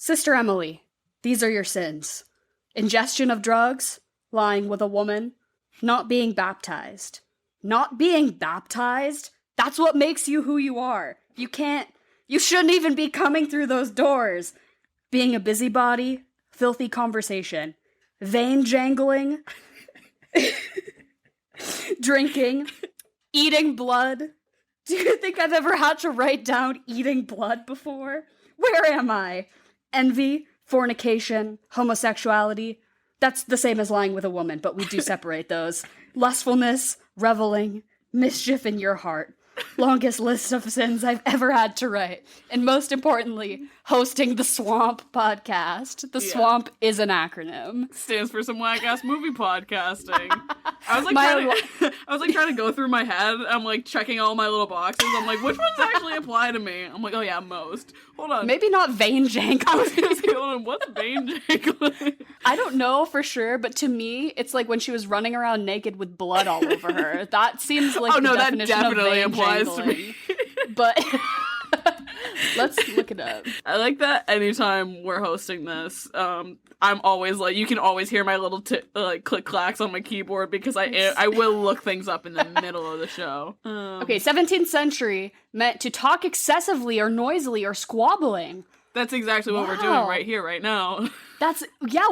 Sister Emily, these are your sins. Ingestion of drugs, lying with a woman, not being baptized. Not being baptized? That's what makes you who you are. You shouldn't even be coming through those doors. Being a busybody, filthy conversation, vein jangling, drinking, eating blood. Do you think I've ever had to write down eating blood before? Where am I? Envy, fornication, homosexuality. That's the same as lying with a woman, but we do separate those. Lustfulness, reveling, mischief in your heart. Longest list of sins I've ever had to write. And most importantly, hosting the Swamp podcast. The Swamp is an acronym. Stands for some whack-ass movie podcasting. I was like trying to go through my head. I'm like checking all my little boxes. I'm like, which ones actually apply to me? I'm like, oh yeah, most. Hold on. Maybe not vein jangling. I was gonna say, hold on, what's vein jangling? I don't know for sure, but to me, it's like when she was running around naked with blood all over her. That seems like the definition that definitely of vein applies jangling. to me. But let's look it up. I like that anytime we're hosting this, I'm always like, you can always hear my little click clacks on my keyboard because I will look things up in the middle of the show. Okay, 17th century meant to talk excessively or noisily or squabbling. That's exactly what we're doing right here, right now.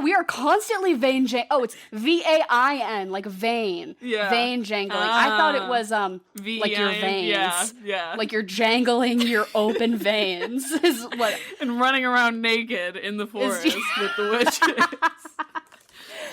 We are constantly vein oh, it's V-A-I-N, like vein. Yeah. Vein jangling. I thought it was, like your veins. Yeah. Like you're jangling your open veins is what. And running around naked in the forest with the witches.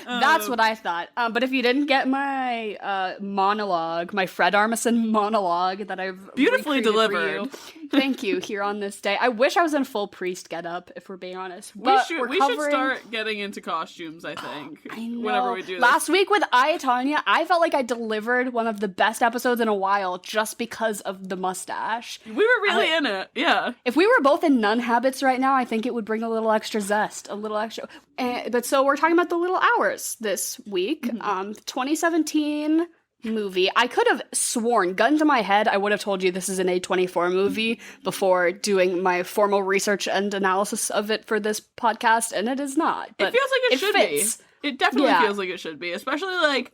That's what I thought. But if you didn't get my monologue, my Fred Armisen monologue that I've beautifully delivered for you, thank you, here on this day. I wish I was in full priest getup, if we're being honest. We should start getting into costumes, I think. I know. Whenever we do this. Last week with I, Tanya, I felt like I delivered one of the best episodes in a while just because of the mustache. We were really in it, yeah. If we were both in nun habits right now, I think it would bring a little extra zest, a little extra. But so we're talking about The Little Hours this week. 2017 movie. I could have sworn, gun to my head, I would have told you this is an A24 movie before doing my formal research and analysis of it for this podcast, and it is not. But it feels like it should fits. be. It definitely feels like it should be, especially like,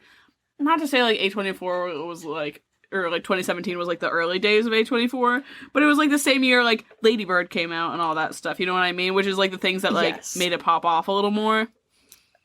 not to say like A24 was like, or like 2017 was like the early days of A24, but it was like the same year like Lady Bird came out and all that stuff, you know what I mean? Which is like the things that like made it pop off a little more.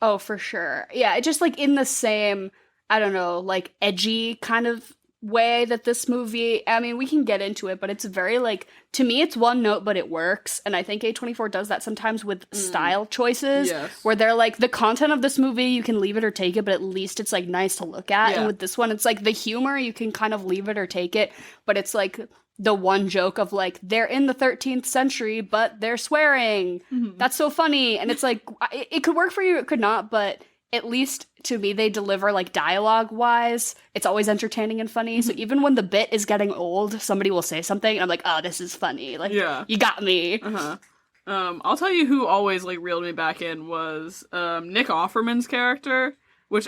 Oh, for sure. Yeah, it just like in the same, I don't know, like edgy kind of way that this movie, I mean, we can get into it, but it's very like, to me it's one note, but it works. And I think A24 does that sometimes with style choices, where they're like, the content of this movie, you can leave it or take it, but at least it's like nice to look at. And with this one, it's like the humor, you can kind of leave it or take it, but it's like the one joke of like, they're in the 13th century, but they're swearing. That's so funny. And it's like, it could work for you, it could not, but at least to me, they deliver like dialogue-wise. It's always entertaining and funny. So even when the bit is getting old, somebody will say something, and I'm like, oh, this is funny. Like, you got me. I'll tell you who always like reeled me back in was Nick Offerman's character, which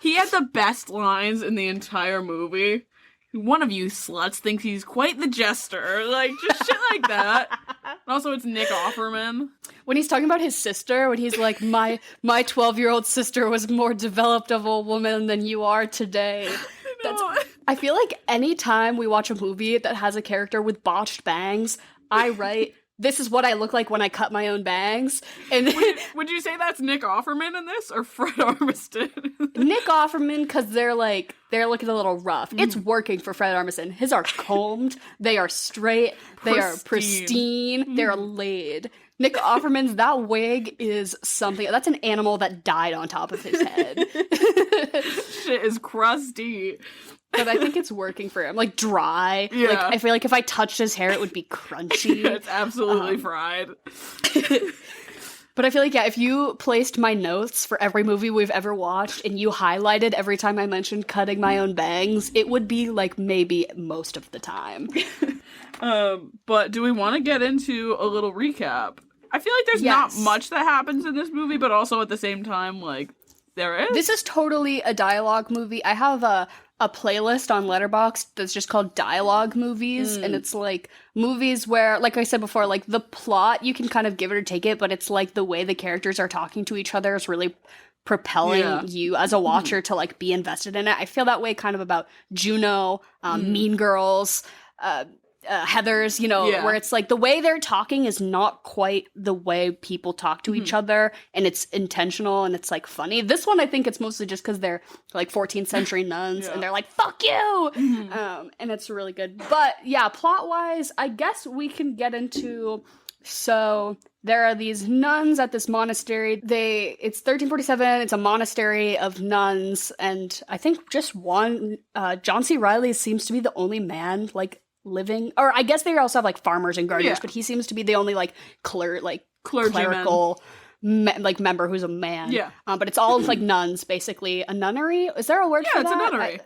he had the best lines in the entire movie. One of you sluts thinks he's quite the jester. Like, just shit like that. Also, it's Nick Offerman. When he's talking about his sister, when he's like, my 12-year-old sister was more developed of a woman than you are today. I feel like anytime we watch a movie that has a character with botched bangs, I write, this is what I look like when I cut my own bangs. And would you say that's Nick Offerman in this, or Fred Armisen? Nick Offerman, because they're looking a little rough. It's working for Fred Armisen. His are combed, they are straight, they are pristine, they're laid. Nick Offerman's, that wig is something, that's an animal that died on top of his head. Shit is crusty. But I think it's working for him. Like, dry. Yeah. Like, I feel like if I touched his hair, it would be crunchy. It's absolutely fried. But I feel like, if you placed my notes for every movie we've ever watched, and you highlighted every time I mentioned cutting my own bangs, it would be, like, maybe most of the time. But do we want to get into a little recap? I feel like there's not much that happens in this movie, but also at the same time, like, there is. This is totally a dialogue movie. I have a a playlist on Letterboxd that's just called dialogue movies, and it's like movies where, like I said before, like the plot you can kind of give it or take it, but it's like the way the characters are talking to each other is really propelling you as a watcher to like be invested in it. I feel that way kind of about Juno, Mean Girls, Heathers, where it's like the way they're talking is not quite the way people talk to each other, and it's intentional and it's like funny. This one, I think it's mostly just because they're like 14th century nuns and they're like, fuck you! And it's really good. But yeah, plot wise, I guess we can get into. So there are these nuns at this monastery. It's 1347. It's a monastery of nuns, and I think just one. John C. Reilly seems to be the only man like living, or I guess they also have like farmers and gardeners, but he seems to be the only like clerical member who's a man. But it's all like nuns, basically. A nunnery? Is there a word for that? Yeah, it's a nunnery.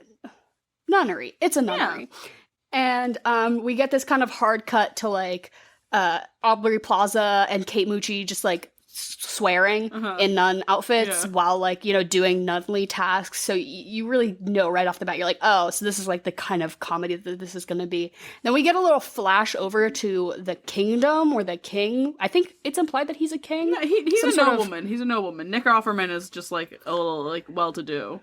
Nunnery. It's a nunnery. And we get this kind of hard cut to like Aubrey Plaza and Kate Mucci just like swearing in nun outfits while like doing nunly tasks, so you really know right off the bat, you're like, oh, so this is like the kind of comedy that this is going to be. Then we get a little flash over to the kingdom, or the king. I think it's implied that he's a king. Yeah, he's a nobleman. He's a nobleman. Nick Offerman is just like a little like well-to-do.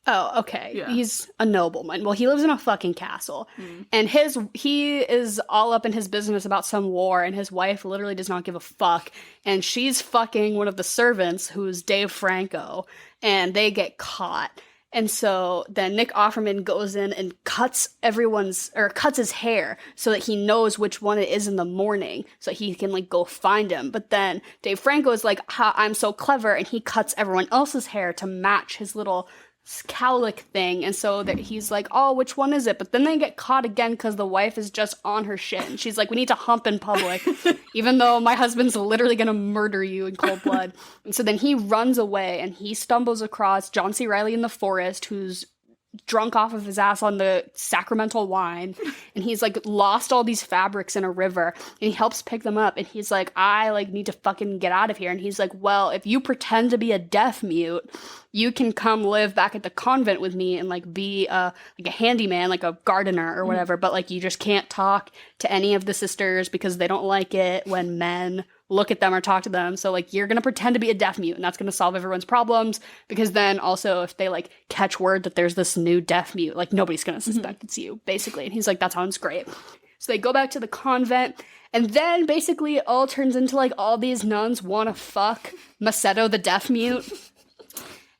Oh, okay. Yeah. He's a nobleman. Well, he lives in a fucking castle. And he is all up in his business about some war, and his wife literally does not give a fuck. And she's fucking one of the servants, who's Dave Franco, and they get caught. And so then Nick Offerman goes in and cuts his hair so that he knows which one it is in the morning, so he can like go find him. But then Dave Franco is like, I'm so clever, and he cuts everyone else's hair to match his little cowlick thing, and so that he's like, oh, which one is it? But then they get caught again because the wife is just on her shit, and she's like, we need to hump in public even though my husband's literally gonna murder you in cold blood. And so then he runs away, and he stumbles across John C. Reilly in the forest, who's drunk off of his ass on the sacramental wine, and he's like lost all these fabrics in a river, and he helps pick them up, and he's like, I like need to fucking get out of here. And he's like, well, if you pretend to be a deaf mute, you can come live back at the convent with me and like be like a handyman, like a gardener or whatever, but like you just can't talk to any of the sisters because they don't like it when men look at them or talk to them. So like you're gonna pretend to be a deaf mute, and that's gonna solve everyone's problems, because then also if they like catch word that there's this new deaf mute, like nobody's gonna suspect it's you, basically. And he's like, that sounds great. So they go back to the convent, and then basically it all turns into like all these nuns want to fuck Macedo the deaf mute.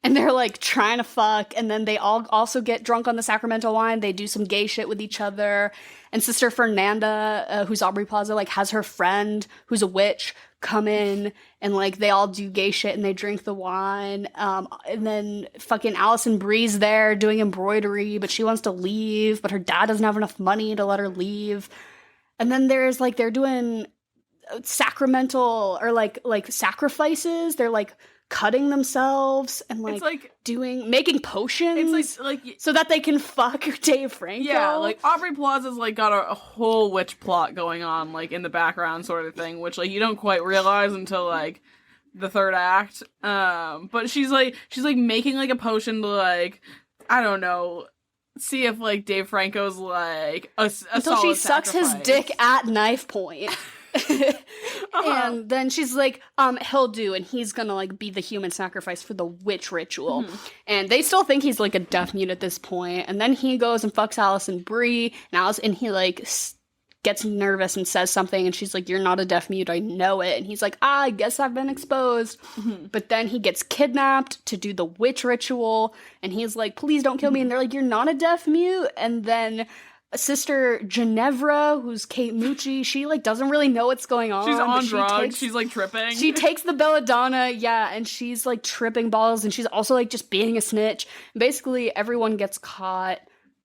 And they're like trying to fuck, and then they all also get drunk on the sacramental wine. They do some gay shit with each other. And Sister Fernanda, who's Aubrey Plaza, like has her friend who's a witch come in, and like they all do gay shit and they drink the wine. And then fucking Allison Bree's there doing embroidery, but she wants to leave, but her dad doesn't have enough money to let her leave. And then there's like they're doing sacramental or like sacrifices. They're like cutting themselves and like making potions. It's like so that they can fuck Dave Franco. Yeah, like Aubrey Plaza's like got a whole witch plot going on like in the background sort of thing, which like you don't quite realize until like the third act. But she's like making like a potion to like, I don't know, see if like Dave Franco's like until she sucks his dick at knife point. And then she's like, he'll do, and he's gonna like be the human sacrifice for the witch ritual. And they still think he's like a deaf mute at this point. And then he goes and fucks Allison Brie, and he like gets nervous and says something, and she's like, you're not a deaf mute, I know it. And he's like, I guess I've been exposed. But then he gets kidnapped to do the witch ritual, and he's like, please don't kill me. And they're like, you're not a deaf mute. And then Sister Ginevra, who's Kate Mucci, she like doesn't really know what's going on. She's on drugs. She's like tripping. She takes the belladonna, and she's like tripping balls, and she's also like just being a snitch. Basically, everyone gets caught,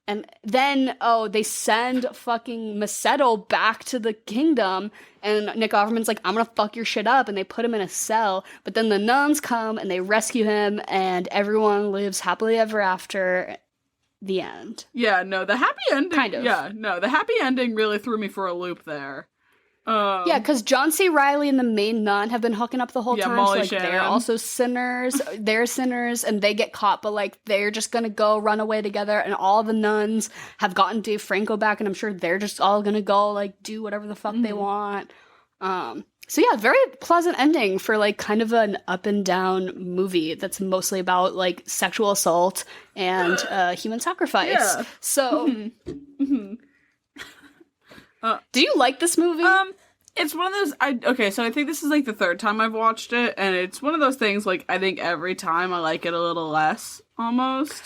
and then they send fucking Macedo back to the kingdom, and Nick Offerman's like, I'm gonna fuck your shit up, and they put him in a cell. But then the nuns come and they rescue him, and everyone lives happily ever after. The end. Yeah, no, the happy ending. Kind of. Yeah, no, the happy ending really threw me for a loop there. Yeah, because John C. Reilly and the main nun have been hooking up the whole time. Molly so, like, they're Shannon. also sinners. They're sinners, and they get caught, but, like, they're just gonna go run away together, and all the nuns have gotten Dave Franco back, and I'm sure they're just all gonna go, like, do whatever the fuck they want. So yeah, very pleasant ending for, like, kind of an up and down movie that's mostly about, like, sexual assault and human sacrifice. Yeah. So, do you like this movie? It's one of those, okay, so I think this is, like, the third time I've watched it, and it's one of those things, like, I think every time I like it a little less, almost.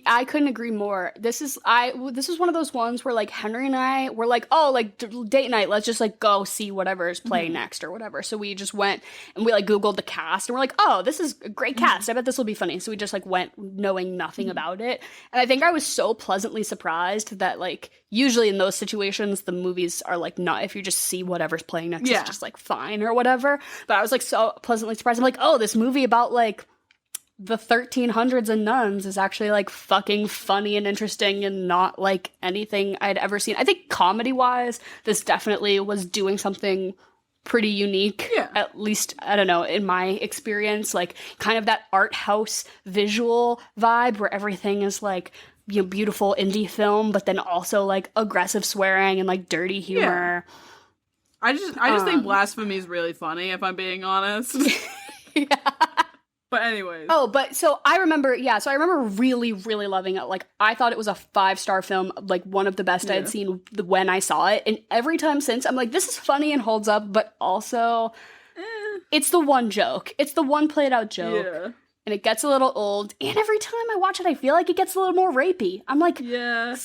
I couldn't agree more. This is one of those ones where, like, Henry and I were like, oh, like, date night, let's just, like, go see whatever is playing next or whatever. So we just went and we, like, Googled the cast and we're like, oh, this is a great cast. I bet this will be funny. So we just, like, went knowing nothing about it. And I think I was so pleasantly surprised that, like, usually in those situations, the movies are, like, not, if you just see whatever's playing next, it's just, like, fine or whatever. But I was, like, so pleasantly surprised. I'm like, oh, this movie about, like, the 1300s and nuns is actually, like, fucking funny and interesting and not like anything I'd ever seen. I think comedy-wise, this definitely was doing something pretty unique. Yeah. At least, I don't know, in my experience, like, kind of that art house visual vibe where everything is, like, you know, beautiful indie film, but then also, like, aggressive swearing and, like, dirty humor. I just think blasphemy is really funny, if I'm being honest. Yeah. But anyways. Oh, but so I remember really, really loving it. Like, I thought it was a 5-star film, like, one of the best I had seen when I saw it. And every time since, I'm like, this is funny and holds up, but also, it's the one joke. It's the one played out joke. Yeah. And it gets a little old. And every time I watch it, I feel like it gets a little more rapey. I'm like, Yeah.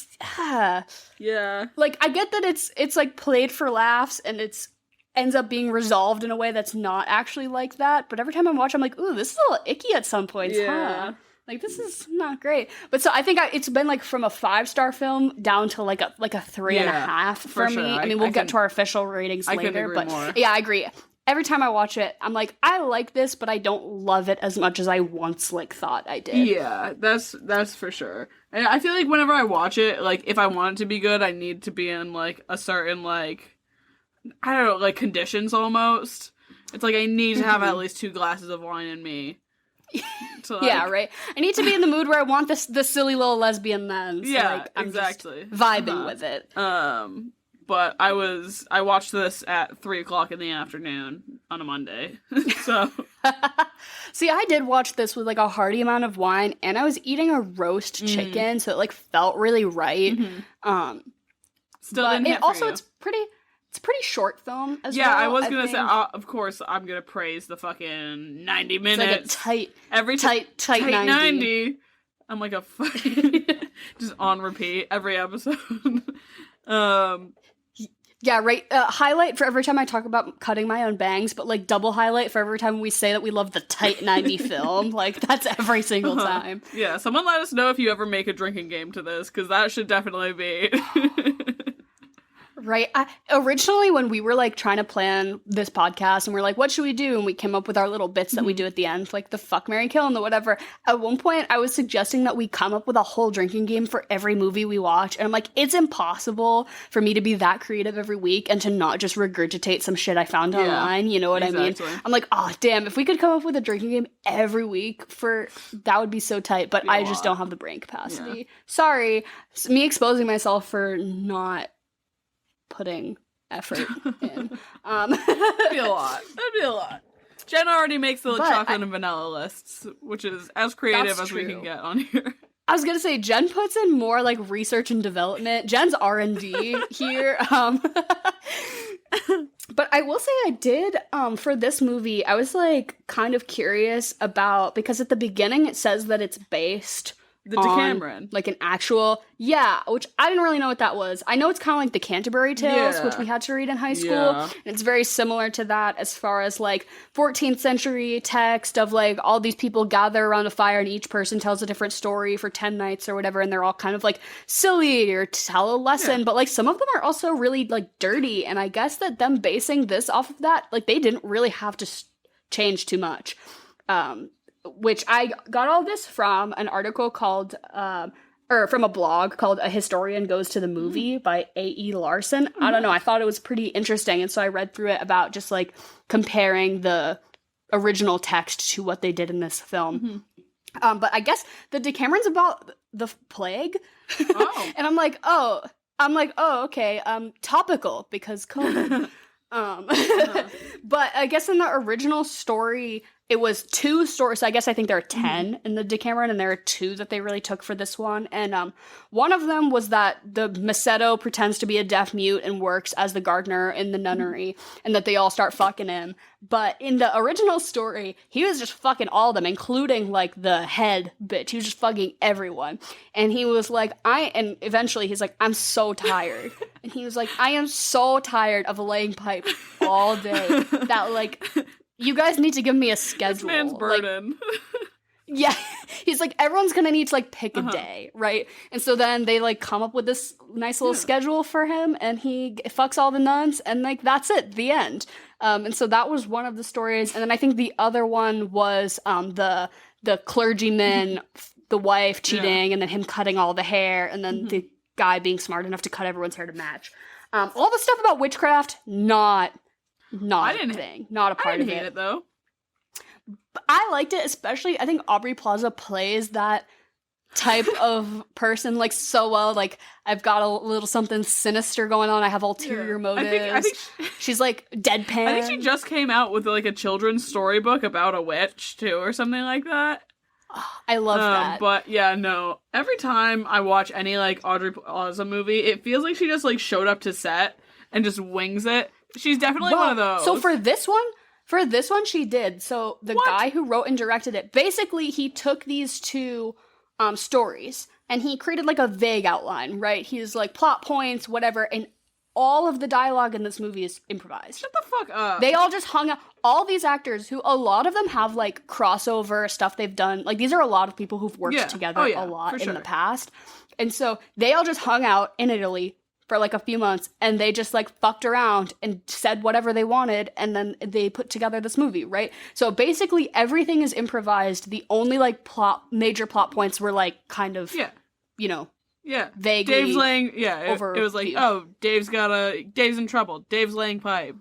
Yeah. Like, I get that it's like played for laughs and it's ends up being resolved in a way that's not actually like that. But every time I watch, I'm like, ooh, this is a little icky at some points, huh? Like, this is not great. But so I think it's been, like, from a 5-star film down to like a 3.5 for me. Sure. I mean, we'll get to our official ratings later, but more. Yeah, I agree. Every time I watch it, I'm like, I like this, but I don't love it as much as I once, like, thought I did. Yeah, that's for sure. And I feel like whenever I watch it, like, if I want it to be good, I need to be in, like, a certain, like, I don't know, like, conditions almost. It's like I need to have at least 2 glasses of wine in me. To, like, yeah, right. I need to be in the mood where I want the silly little lesbian men. So, yeah, like, I'm exactly. just vibing with it. But I watched this at 3:00 in the afternoon on a Monday. So See, I did watch this with, like, a hearty amount of wine, and I was eating a roast chicken, so it, like, felt really right. Still didn't hit for you. It's a pretty short film as well. Yeah, I was gonna say, of course, I'm gonna praise the fucking 90 minutes. It's like a tight 90. I'm like a fucking just on repeat every episode. Yeah, right. Highlight for every time I talk about cutting my own bangs, but, like, double highlight for every time we say that we love the tight 90 film. Like, that's every single time. Yeah, someone let us know if you ever make a drinking game to this, because that should definitely be... Right. Originally, when we were, like, trying to plan this podcast and we're like, what should we do? And we came up with our little bits that we do at the end, like the fuck, marry, kill, and the whatever. At one point, I was suggesting that we come up with a whole drinking game for every movie we watch. And I'm like, it's impossible for me to be that creative every week and to not just regurgitate some shit I found online. You know what I mean? I'm like, oh, damn, if we could come up with a drinking game every week that would be so tight. But I just don't have the brain capacity. Yeah. Sorry. Me exposing myself for not putting effort in. That'd be a lot. Jen already makes the chocolate and vanilla lists, which is as creative as we can get on here. I was gonna say, Jen puts in more, like, research and development. Jen's R&D here. But I will say I did, for this movie, I was, like, kind of curious about, because at the beginning it says that it's based the Decameron. Like, an actual... Yeah, which I didn't really know what that was. I know it's kind of like the Canterbury Tales, which we had to read in high school. Yeah. And it's very similar to that as far as, like, 14th century text of, like, all these people gather around a fire and each person tells a different story for 10 nights or whatever, and they're all kind of, like, silly or tell a lesson. Yeah. But, like, some of them are also really, like, dirty, and I guess that them basing this off of that, like, they didn't really have to change too much. Which I got all this from an article called or from a blog called A Historian Goes to the Movie by A.E. Larson. I don't know, I thought it was pretty interesting, and so I read through it about just like comparing the original text to what they did in this film. But I guess the Decameron's about the plague. Oh. And I'm like, oh, okay, topical because COVID. But I guess in the original story, it was 2 stories. So I think there are 10 in the Decameron, and there are 2 that they really took for this one. And one of them was that the Macedo pretends to be a deaf mute and works as the gardener in the nunnery, and that they all start fucking him. But in the original story, he was just fucking all of them, including, like, the head bitch. He was just fucking everyone. And he was like, and eventually he's like, I'm so tired. And he was like, I am so tired of laying pipe all day that, like, you guys need to give me a schedule. This man's burden. Like, yeah. He's like, everyone's gonna need to, like, pick a day, right? And so then they, like, come up with this nice little schedule for him, and he fucks all the nuns, and, like, that's it. The end. And so that was one of the stories. And then I think the other one was the clergyman, the wife cheating, and then him cutting all the hair, and then the guy being smart enough to cut everyone's hair to match. All the stuff about witchcraft, not a thing. Not a part of it. I didn't hate it, though. I liked it, especially, I think Aubrey Plaza plays that type of person, like, so well. Like, I've got a little something sinister going on. I have ulterior motives. I think she's, like, deadpan. I think she just came out with, like, a children's storybook about a witch, too, or something like that. I love that. But, yeah, no. Every time I watch any, like, Aubrey Plaza movie, it feels like she just, like, showed up to set and just wings it. She's definitely one of those. So for this one, she did. So the guy who wrote and directed it, basically he took these 2 stories and he created like a vague outline, right? He's like plot points, whatever, and all of the dialogue in this movie is improvised. Shut the fuck up. They all just hung out. All these actors, who a lot of them have like crossover stuff they've done. Like these are a lot of people who've worked together a lot in the past. And so they all just hung out in Italy for like a few months, and they just like fucked around and said whatever they wanted, and then they put together this movie, right? So basically everything is improvised. The only like major plot points were like kind of, you know, vaguely. Dave's laying, it was like, oh, Dave's in trouble. Dave's laying pipe.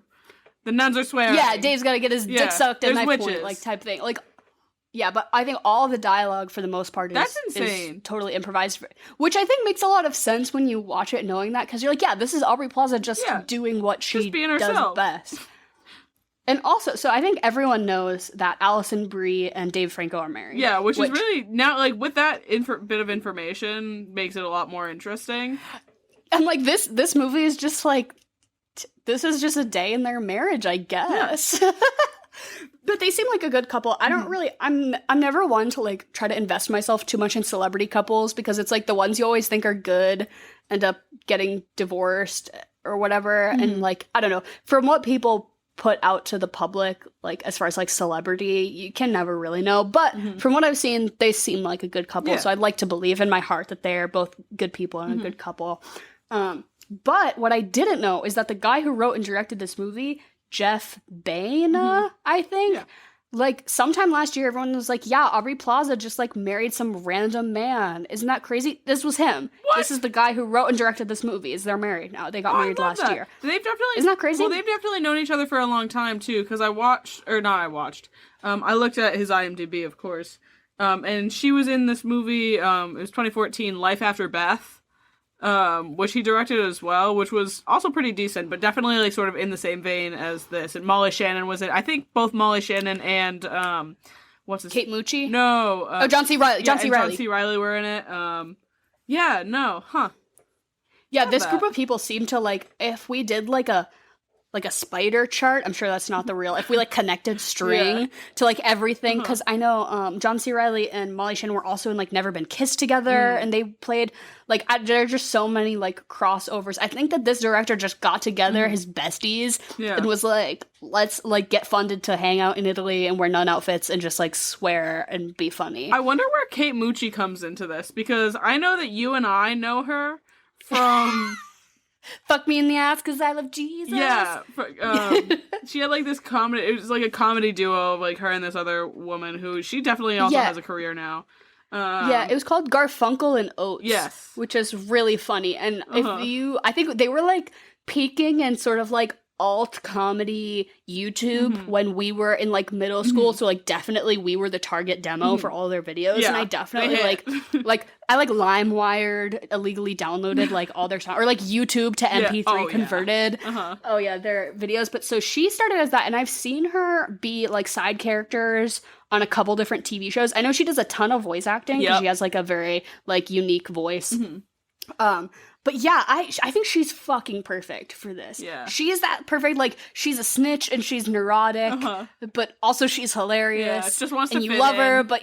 The nuns are swearing. Yeah, Dave's got to get his dick sucked at knife point, like type thing. Like, yeah, but I think all the dialogue for the most part That's insane. is totally improvised, which I think makes a lot of sense when you watch it knowing that, because you're like, yeah, this is Aubrey Plaza just doing what she does best. And also, so I think everyone knows that Alison Brie and Dave Franco are married. Yeah, which is really, now, like, with that bit of information, makes it a lot more interesting. And, like, this movie is just, like, this is just a day in their marriage, I guess. Yeah. But they seem like a good couple. I don't really, I'm never one to, like, try to invest myself too much in celebrity couples, because it's, like, the ones you always think are good end up getting divorced or whatever. And, like, I don't know. From what people put out to the public, like, as far as, like, celebrity, you can never really know. But from what I've seen, they seem like a good couple. So I'd like to believe in my heart that they're both good people and a good couple. But what I didn't know is that the guy who wrote and directed this movie, Jeff Baena, I think. Yeah. Like, sometime last year, everyone was like, yeah, Aubrey Plaza just, like, married some random man. Isn't that crazy? This was him. What? This is the guy who wrote and directed this movie. They're married now. They got married last year. They've definitely... Isn't that crazy? Well, they've definitely known each other for a long time, too, because I looked at his IMDb, of course, and she was in this movie, it was 2014, Life After Beth, which he directed as well, which was also pretty decent, but definitely like sort of in the same vein as this. And Molly Shannon was in. I think both Molly Shannon and Kate Mucci? No. John C. Reilly. John C. Reilly were in it. Yeah, this group of people seem to, like, if we did like a spider chart, I'm sure that's not the real, if we like connected string to like everything, because I know John C. Reilly and Molly Shannon were also in like Never Been Kissed Together, and they played like, there are just so many like crossovers. I think that this director just got together his besties and was like, let's like get funded to hang out in Italy and wear nun outfits and just like swear and be funny. I wonder where Kate Mucci comes into this, because I know that you and I know her from... Fuck me in the ass because I love Jesus. Yeah. She had like this comedy, it was like a comedy duo of like her and this other woman who she definitely also has a career now. Yeah, it was called Garfunkel and Oates. Yes. Which is really funny. And I think they were like peaking in sort of like alt comedy YouTube when we were in like middle school. So like definitely we were the target demo for all their videos. Yeah, and I definitely like I like LimeWired, illegally downloaded like all their songs, or like YouTube to MP3 converted. Oh yeah, their videos. But so she started as that, and I've seen her be like side characters on a couple different TV shows. I know she does a ton of voice acting because she has like a very like unique voice. But yeah, I think she's fucking perfect for this. Yeah. She is that perfect, like, she's a snitch and she's neurotic, but also she's hilarious. Yeah, just wants to and you fit love in. her, but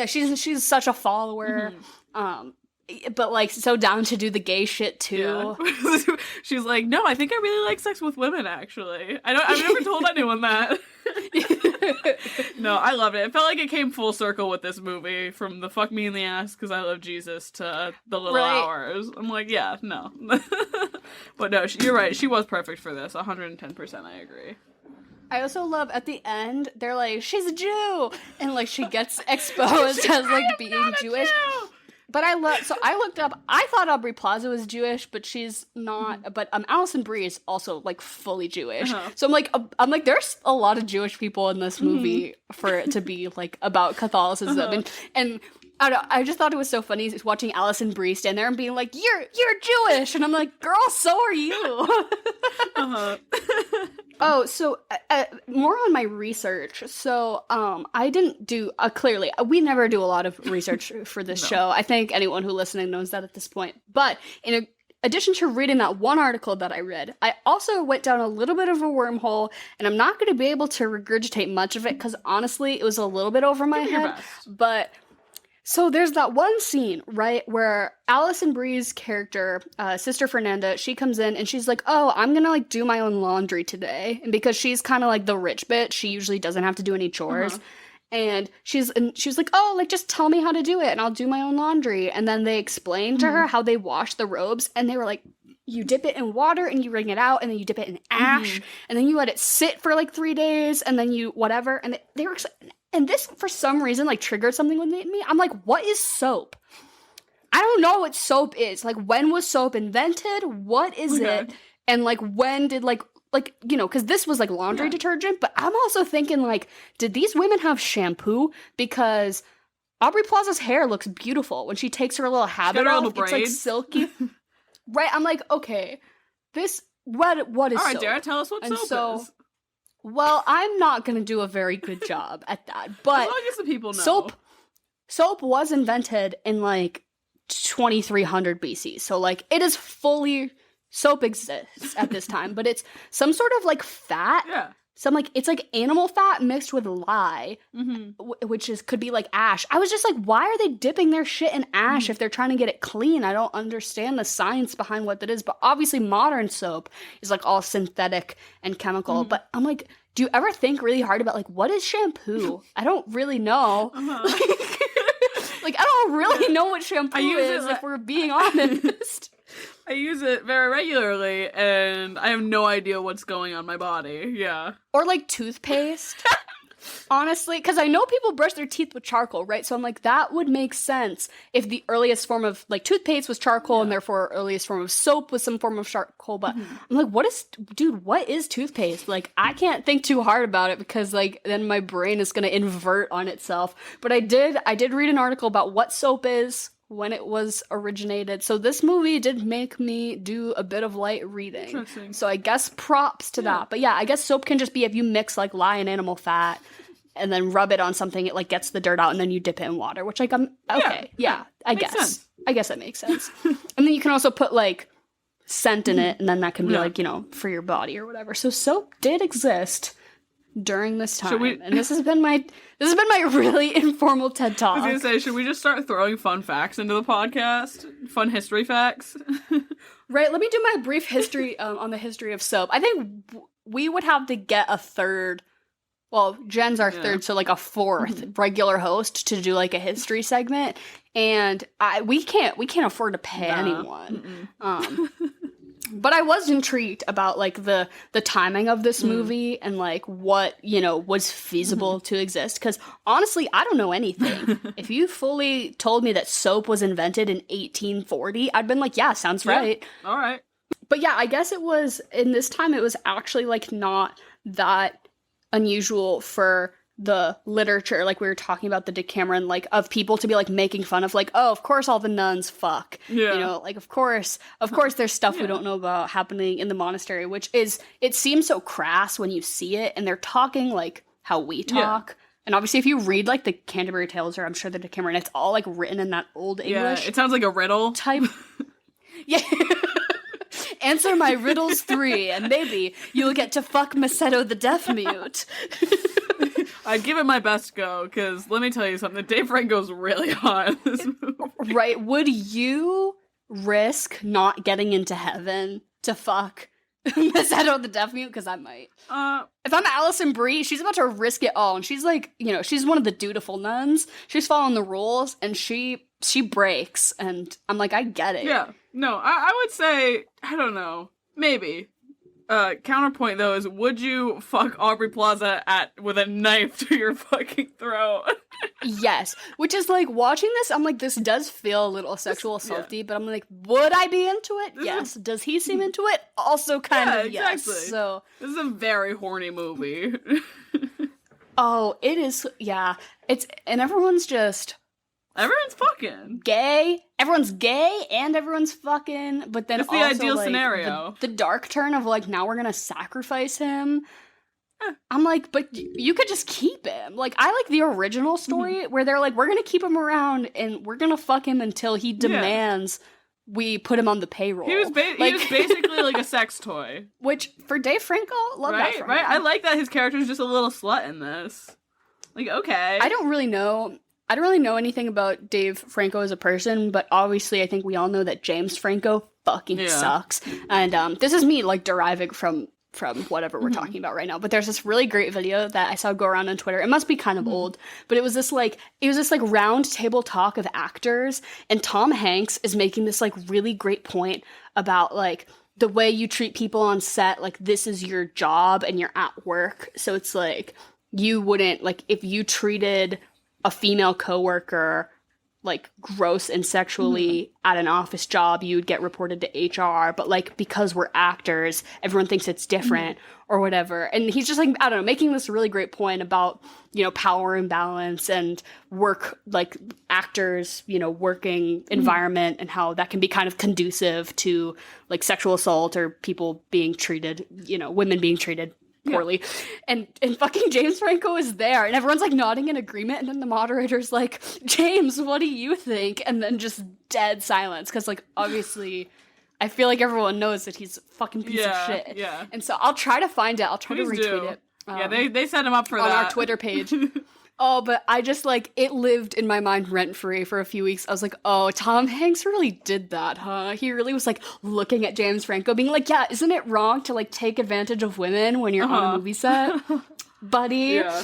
she's such a follower. But like so down to do the gay shit too. Yeah. She's like, no, I think I really like sex with women, actually. I've never told anyone that. No, I loved it. It felt like it came full circle with this movie, from the fuck me in the ass because I love Jesus to the little hours. I'm like, yeah, no. But no, you're right. She was perfect for this. 110% I agree. I also love at the end, they're like, she's a Jew! And like she gets exposed as like being Jewish. But I looked up, I thought Aubrey Plaza was Jewish, but she's not. But Alison Brie is also like fully Jewish. So I'm like, there's a lot of Jewish people in this movie for it to be like about Catholicism. And I don't know, I just thought it was so funny watching Alison Brie stand there and being like, you're Jewish! And I'm like, girl, so are you! Oh, so more on my research. So I didn't do, clearly, we never do a lot of research for this show. I think anyone who listening knows that at this point. But in addition to reading that one article that I read, I also went down a little bit of a wormhole, and I'm not going to be able to regurgitate much of it because honestly, it was a little bit over my head. But so there's that one scene, right, where Alison Brie's character, Sister Fernanda, she comes in and she's like, oh, I'm gonna like do my own laundry today. And because she's kind of like the rich bitch, she usually doesn't have to do any chores. And she was like, oh, like just tell me how to do it and I'll do my own laundry. And then they explained to her how they wash the robes, and they were like, you dip it in water and you wring it out, and then you dip it in ash, and then you let it sit for like 3 days, and then you whatever. And they were, and this for some reason like triggered something with me. I'm like, what is soap? I don't know what soap is. Like, when was soap invented? What is it? And like, when did like you know, because this was like laundry detergent, but I'm also thinking like, did these women have shampoo? Because Aubrey Plaza's hair looks beautiful when she takes her little habit off. It's like silky. Right, I'm like, okay, this, what is soap? All right, Dara, tell us what soap is. Well, I'm not going to do a very good job at that, but as long as the people know. Soap was invented in like 2300 BC, so like it is fully, soap exists at this time, but it's some sort of like fat. Yeah. So I'm like, it's like animal fat mixed with lye, which could be like ash. I was just like, why are they dipping their shit in ash if they're trying to get it clean? I don't understand the science behind what that is. But obviously modern soap is like all synthetic and chemical. But I'm like, do you ever think really hard about like, what is shampoo? I don't really know. Like, I don't really know what shampoo is, if we're being honest. I use it very regularly, and I have no idea what's going on my body. Yeah. Or, like, toothpaste. Honestly, because I know people brush their teeth with charcoal, right? So I'm like, that would make sense if the earliest form of, like, toothpaste was charcoal, and therefore earliest form of soap was some form of charcoal. But I'm like, what is toothpaste? Like, I can't think too hard about it because, like, then my brain is going to invert on itself. But I did read an article about what soap is, when it was originated. So this movie did make me do a bit of light reading. Interesting. So I guess props to that. But yeah, I guess soap can just be if you mix like lye and animal fat and then rub it on something, it like gets the dirt out, and then you dip it in water, which like I'm okay. Yeah, I guess. Sense. I guess that makes sense. And then you can also put like scent in it, and then that can be like, you know, for your body or whatever. So soap did exist during this time, and this has been my really informal TED Talk. I was gonna say, should we just start throwing fun facts into the podcast? Fun history facts? Right, let me do my brief history on the history of soap. I think we would have to get a third, well, Jen's our third, so like a fourth regular host to do like a history segment, and we can't afford to pay anyone. But I was intrigued about, like, the timing of this movie and, like, what, you know, was feasible to exist. Because, honestly, I don't know anything. If you fully told me that soap was invented in 1840, I'd been like, yeah, sounds right. All right. But yeah, I guess it was, in this time, it was actually, like, not that unusual for the literature, like we were talking about the Decameron, like, of people to be, like, making fun of, like, oh, of course all the nuns fuck. Yeah. You know, like, of course there's stuff we don't know about happening in the monastery, which is, it seems so crass when you see it, and they're talking like how we talk. And obviously, if you read, like, the Canterbury Tales, or I'm sure the Decameron, it's all, like, written in that old English. Yeah, it sounds like a riddle. Type. Yeah. Answer my riddles 3, and maybe you'll get to fuck Macedo the deaf mute. I'd give it my best go, because let me tell you something, Dave Franco's really hot in this movie. Right, would you risk not getting into heaven to fuck Macedo the deaf mute? Because I might. If I'm Alison Brie, she's about to risk it all, and she's like, you know, she's one of the dutiful nuns, she's following the rules, and she breaks, and I'm like, I get it. Yeah, no, I would say, I don't know, maybe. Counterpoint, though, is would you fuck Aubrey Plaza with a knife to your fucking throat? Yes. Which is, like, watching this, I'm like, this does feel a little sexual assaulty, but I'm like, would I be into it? Yes. Does he seem into it? Also kind of yes. Exactly. So this is a very horny movie. Oh, it is, yeah. And everyone's fucking gay. Everyone's gay and everyone's fucking, but then it's also, the ideal like, scenario. The dark turn of, like, now we're gonna sacrifice him. I'm like, but you could just keep him. Like, I like the original story where they're like, we're gonna keep him around and we're gonna fuck him until he demands we put him on the payroll. He was basically like a sex toy. Which, for Dave Franco, love that for him. Right? I like that his character is just a little slut in this. Like, okay. I don't really know anything about Dave Franco as a person, but obviously I think we all know that James Franco fucking sucks. And this is me, like, deriving from whatever we're talking about right now. But there's this really great video that I saw go around on Twitter. It must be kind of old, but it was this round table talk of actors, and Tom Hanks is making this, like, really great point about, like, the way you treat people on set. Like, this is your job and you're at work. So it's like, you wouldn't, like, if you treated a female coworker, like, gross and sexually at an office job, you'd get reported to HR, but, like, because we're actors, everyone thinks it's different or whatever. And he's just, like, I don't know, making this really great point about, you know, power imbalance and work, like, actors, you know, working environment and how that can be kind of conducive to, like, sexual assault or people being treated, you know, women being treated poorly. And fucking James Franco is there, and everyone's, like, nodding in agreement, and then the moderator's like, James, what do you think? And then just dead silence, because, like, obviously I feel like everyone knows that he's a fucking piece of shit. Yeah. And so I'll try to find it. I'll try to retweet it. Yeah, they set him up for on that. On our Twitter page. Oh, but I just, like, it lived in my mind rent-free for a few weeks. I was like, oh, Tom Hanks really did that, huh? He really was, like, looking at James Franco, being like, yeah, isn't it wrong to, like, take advantage of women when you're on a movie set? Buddy. Yeah.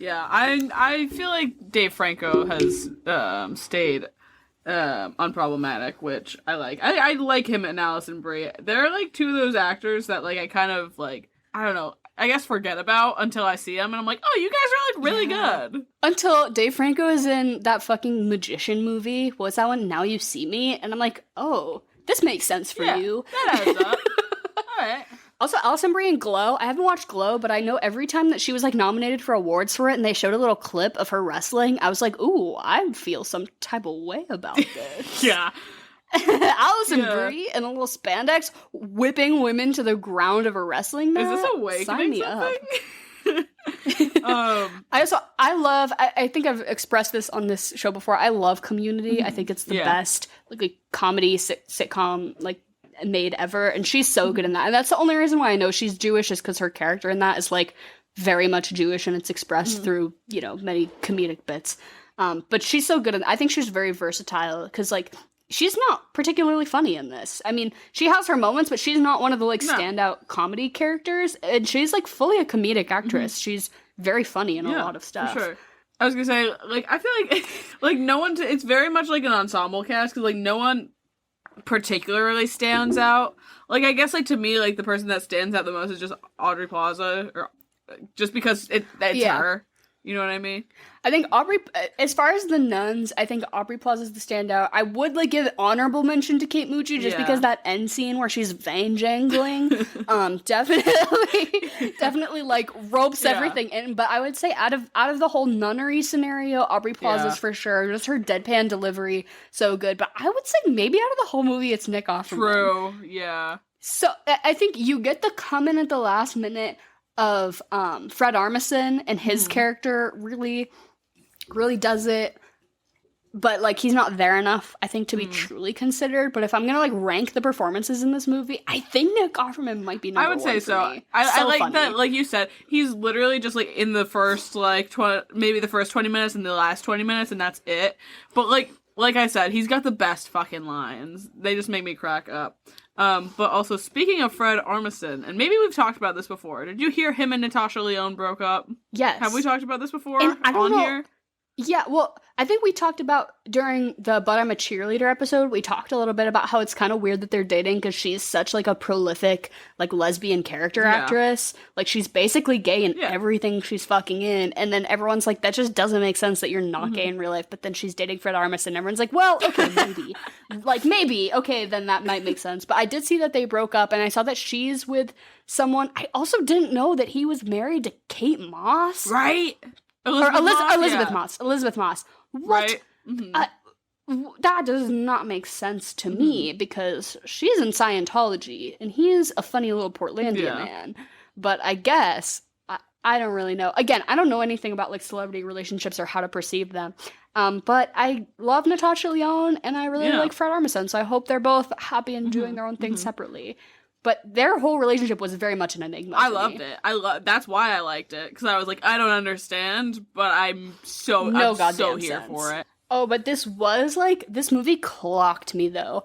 Yeah, I feel like Dave Franco has stayed unproblematic, which I like. I like him and Alison Brie. They're, like, two of those actors that, like, I kind of, like, I don't know, I guess forget about until I see them, and I'm like, oh, you guys are, like, really good. Until Dave Franco is in that fucking magician movie. What's that one? Now You See Me? And I'm like, oh, this makes sense for you. That adds up. All right. Also, Alison Brie in Glow. I haven't watched Glow, but I know every time that she was, like, nominated for awards for it and they showed a little clip of her wrestling, I was like, ooh, I feel some type of way about this. Yeah. Alison Brie in a little spandex whipping women to the ground of a wrestling mat. Is this awakening something? I think I've expressed this on this show before. I love Community. I think it's the best, like, a comedy sitcom, like, made ever, and she's so good in that. And that's the only reason why I know she's Jewish, is because her character in that is, like, very much Jewish, and it's expressed through, you know, many comedic bits. But she's so good, and I think she's very versatile, because, like, she's not particularly funny in this. I mean, she has her moments, but she's not one of the, like, standout comedy characters, and she's, like, fully a comedic actress. She's very funny in a lot of stuff. For sure. I was gonna say, like, I feel like, like, no one, it's very much like an ensemble cast, because, like, no one, particularly stands out. Like, I guess, like, to me, like, the person that stands out the most is just Aubrey Plaza, or just because it's her. You know what I mean? I think Aubrey, as far as the nuns, I think Aubrey Plaza's the standout. I would, like, give honorable mention to Kate Mucci just because that end scene where she's vein jangling, definitely, like, ropes everything in. But I would say out of the whole nunnery scenario, Aubrey Plaza's for sure. Just her deadpan delivery, so good. But I would say maybe out of the whole movie, it's Nick Offerman. True, yeah. So I think you get the come in at the last minute of Fred Armisen, and his character really does it, but like he's not there enough, I think, to be truly considered. But if I'm gonna like rank the performances in this movie, I think Nick Offerman might be number one. I would say so. I like funny. That, like you said, he's literally just like in the first like maybe the first 20 minutes and the last 20 minutes, and that's it. But like I said, he's got the best fucking lines. They just make me crack up. But also, speaking of Fred Armisen, and maybe we've talked about this before, did you hear him and Natasha Lyonne broke up? Yes. Have we talked about this before here? Yeah, well, I think we talked about during the But I'm a Cheerleader episode, we talked a little bit about how it's kind of weird that they're dating because she's such like a prolific like lesbian character actress. Like she's basically gay in everything she's fucking in, and then everyone's like, that just doesn't make sense that you're not gay in real life, but then she's dating Fred Armisen, and everyone's like, well, okay, maybe. maybe, okay, then that might make sense. But I did see that they broke up, and I saw that she's with someone. I also didn't know that he was married to Kate Moss. Right? Elizabeth Moss. Elizabeth Moss. What? Right? Mm-hmm. That does not make sense to me because she's in Scientology and he's a funny little Portlandia man. But I guess I don't really know. Again, I don't know anything about like celebrity relationships or how to perceive them. But I love Natasha Lyonne and I really like Fred Armisen, so I hope they're both happy and doing their own thing separately. But their whole relationship was very much an enigma. I loved it. That's why I liked it, because I was like, I don't understand, but I'm so here for it. Oh, but this movie clocked me though,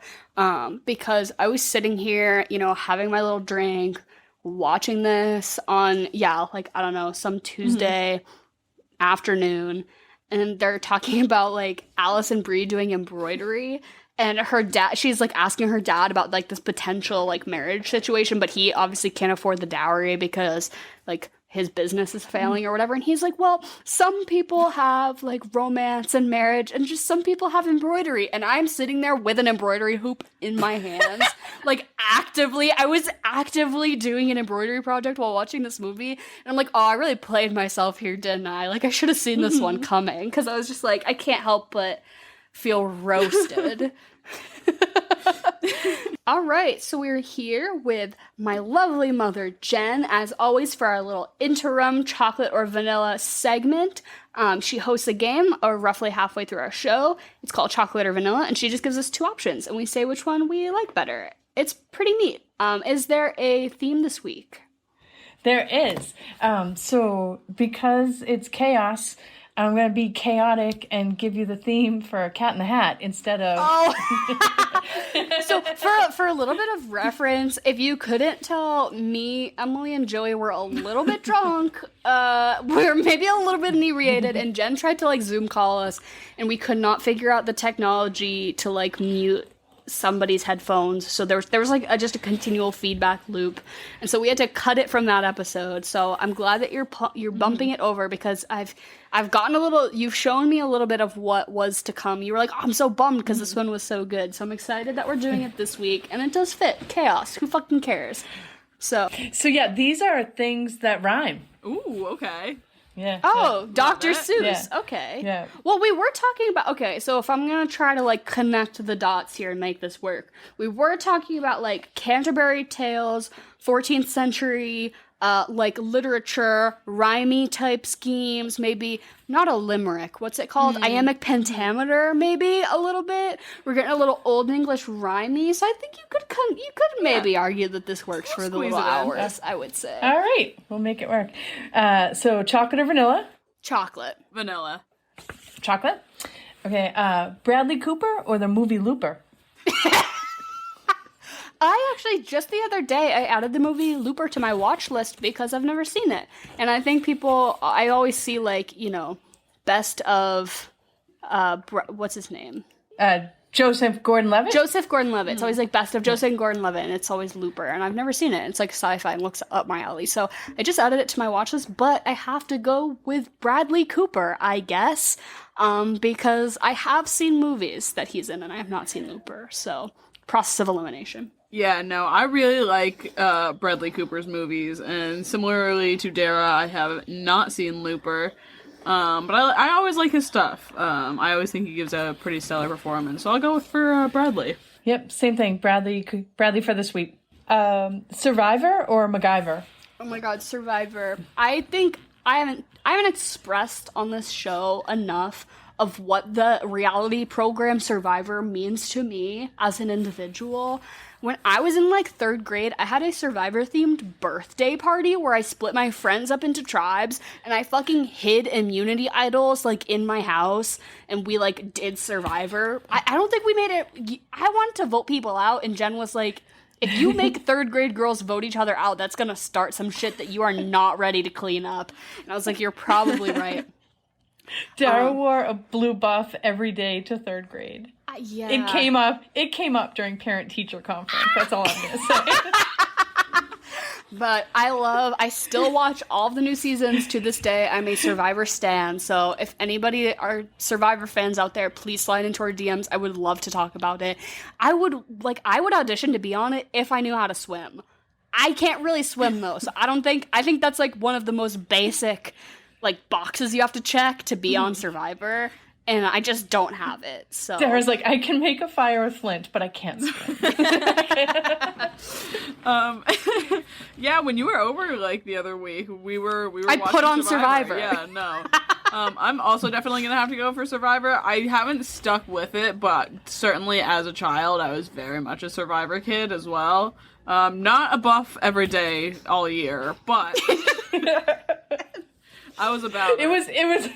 because I was sitting here, having my little drink, watching this on, I don't know, some Tuesday afternoon, and they're talking about like Alison Brie doing embroidery. And her dad, she's like asking her dad about like this potential like marriage situation, but he obviously can't afford the dowry because like his business is failing or whatever. And he's like, well, some people have like romance and marriage and just some people have embroidery. And I'm sitting there with an embroidery hoop in my hands, I was actively doing an embroidery project while watching this movie. And I'm like, oh, I really played myself here, didn't I? Like I should have seen this one coming, because I was just like, I can't help but feel roasted. All right, so we're here with my lovely mother, Jen, as always, for our little interim chocolate or vanilla segment. She hosts a game roughly halfway through our show. It's called Chocolate or Vanilla, and she just gives us two options, and we say which one we like better. It's pretty neat. Is there a theme this week? There is. So because it's chaos, I'm going to be chaotic and give you the theme for Cat in the Hat instead of... Oh! So for a little bit of reference, if you couldn't tell, me, Emily, and Joey were a little bit drunk. We were maybe a little bit inebriated, and Jen tried to like Zoom call us, and we could not figure out the technology to like mute somebody's headphones, so there was like just a continual feedback loop, and so we had to cut it from that episode. So I'm glad that you're bumping it over, because I've gotten a little, you've shown me a little bit of what was to come. You were like, oh, I'm so bummed because this one was so good, so I'm excited that we're doing it this week, and it does fit. Chaos, who fucking cares? So yeah, these are things that rhyme. Ooh, okay. Yeah. Oh, Dr. Seuss. Yeah. Okay. Yeah. Well, we were talking about, okay, so if I'm going to try to, like, connect the dots here and make this work, we were talking about, like, Canterbury Tales, 14th century, like, literature, rhymey type schemes, maybe not a limerick. What's it called? Iambic pentameter, maybe a little bit. We're getting a little Old English rhymey, so I think you could maybe argue that this works for the little hours, I would say. All right, we'll make it work. So chocolate or vanilla? Chocolate. Vanilla. Chocolate? Okay, Bradley Cooper or the movie Looper? I actually, just the other day, I added the movie Looper to my watch list because I've never seen it. And I think I always see, like, best of, what's his name? Joseph Gordon-Levitt? Joseph Gordon-Levitt. It's always like best of Joseph Gordon-Levitt, and it's always Looper. And I've never seen it. It's like sci-fi and looks up my alley. So I just added it to my watch list, but I have to go with Bradley Cooper, I guess, because I have seen movies that he's in, and I have not seen Looper. So process of elimination. Yeah, no, I really like Bradley Cooper's movies, and similarly to Dara, I have not seen Looper. But I always like his stuff. I always think he gives a pretty stellar performance, so I'll go for Bradley. Yep, same thing. Bradley for the sweep. Survivor or MacGyver? Oh my god, Survivor. I think I haven't expressed on this show enough of what the reality program Survivor means to me as an individual. When I was in like 3rd grade, I had a Survivor-themed birthday party where I split my friends up into tribes, and I fucking hid immunity idols like in my house, and we like did Survivor. I don't think we made it. I wanted to vote people out, and Jen was like, if you make 3rd grade girls vote each other out, that's gonna start some shit that you are not ready to clean up. And I was like, you're probably right. Dara wore a blue buff every day to 3rd grade. Yeah. It came up during parent-teacher conference. That's all I'm gonna say. But I still watch all of the new seasons to this day. I'm a Survivor stan, so if anybody are Survivor fans out there, please slide into our DMs. I would love to talk about it. I would audition to be on it if I knew how to swim. I can't really swim though, so I think that's like one of the most basic like boxes you have to check to be on Survivor. And I just don't have it, so... Dara's like, I can make a fire with flint, but I can't swim. Yeah, when you were over, like, the other week, we were I watching put on Survivor. Yeah, no. I'm also definitely gonna have to go for Survivor. I haven't stuck with it, but certainly as a child, I was very much a Survivor kid as well. Not a buff every day, all year, but... I was about it.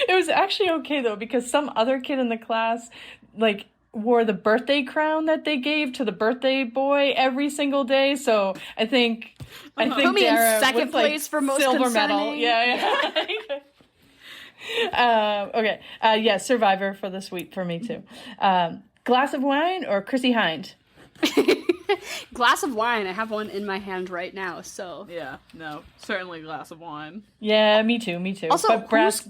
It was actually okay though, because some other kid in the class like wore the birthday crown that they gave to the birthday boy every single day. So I think put me Dara in second was, place for most silver concerning. medal. Yeah. Okay. Yeah, Survivor for the sweep for me too. Glass of wine or Chrissy Hind? Glass of wine. I have one in my hand right now, so... Yeah, no, certainly glass of wine. Yeah, me too. Also, but brass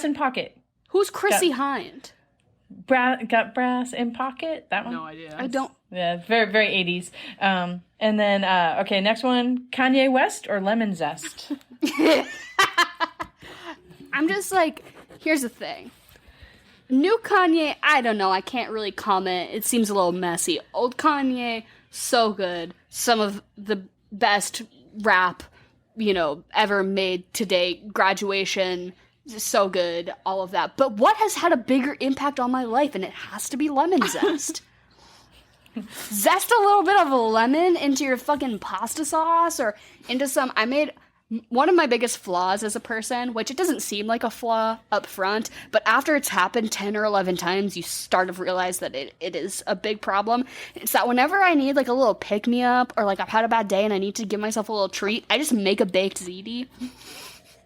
in pocket. Who's Chrissy Hind? Got brass in pocket? That one? No idea. I don't... Yeah, very, very 80s. And then, okay, next one. Kanye West or lemon zest? I'm just like, here's the thing. New Kanye, I don't know. I can't really comment. It seems a little messy. Old Kanye, so good. Some of the best rap, ever made to date. Graduation, so good. All of that. But what has had a bigger impact on my life? And it has to be lemon zest. Zest a little bit of a lemon into your fucking pasta sauce or into some... One of my biggest flaws as a person, which it doesn't seem like a flaw up front, but after it's happened 10 or 11 times, you start to realize that it is a big problem. It's that whenever I need like a little pick-me-up or like I've had a bad day and I need to give myself a little treat, I just make a baked ziti,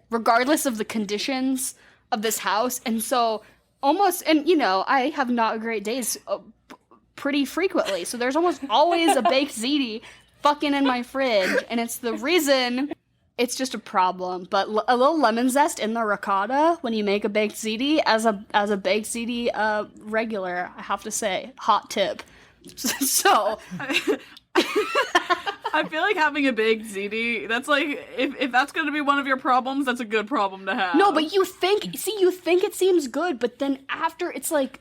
regardless of the conditions of this house. And so I have not great days pretty frequently, so there's almost always a baked ziti fucking in my fridge, and it's the reason... It's just a problem, but a little lemon zest in the ricotta when you make a baked ziti as a baked ziti regular, I have to say, hot tip. So, I feel like having a baked ziti, that's like if that's going to be one of your problems, that's a good problem to have. No, but you think it seems good, but then after it's like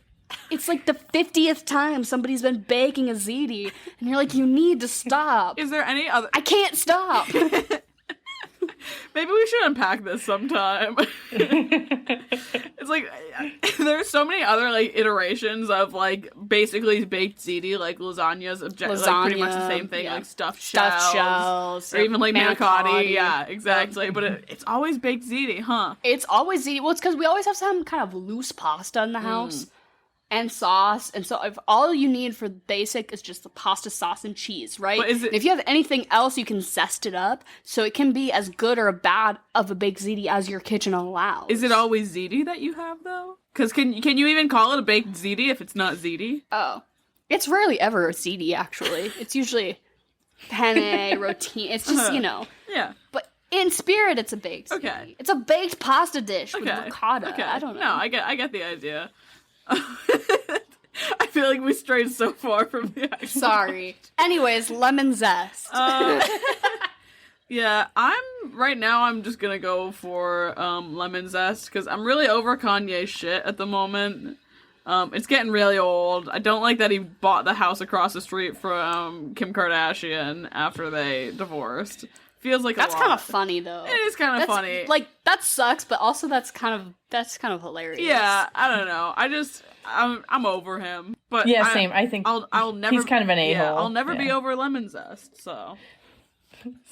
the 50th time somebody's been baking a ziti, and you're like, you need to stop. Is there any other? I can't stop. Maybe we should unpack this sometime. It's like there's so many other like iterations of like basically baked ziti, like lasagna's like pretty much the same thing, yeah. like stuffed shells, or even like manicotti. Yeah, exactly. But it's always baked ziti, huh? It's always ziti. Well, it's because we always have some kind of loose pasta in the house. and sauce. And so if all you need for basic is just the pasta sauce and cheese, right? But is it- And if you have anything else, you can zest it up so it can be as good or bad of a baked ziti as your kitchen allows. Is it always ziti that you have though? Because can you even call it a baked ziti if it's not ziti? Oh. It's rarely ever a ziti, actually. It's usually penne, rotini. It's just, Yeah. But in spirit, it's a baked ziti. Okay. It's a baked pasta dish with Okay. ricotta. Okay. I don't know. No, I get the idea. I feel like we strayed so far from the actual. Sorry. Anyways, lemon zest. Yeah, I'm just gonna go for lemon zest because I'm really over Kanye's shit at the moment. It's getting really old. I don't like that he bought the house across the street from Kim Kardashian after they divorced. Feels like That's a lot. kind of funny, though. It is kind of funny. Like, that sucks, but also that's kind of hilarious. Yeah, I don't know. I'm over him. But Yeah, same. I think I'll never. he's kind of an a-hole. Yeah, I'll never be Yeah. over lemon zest. So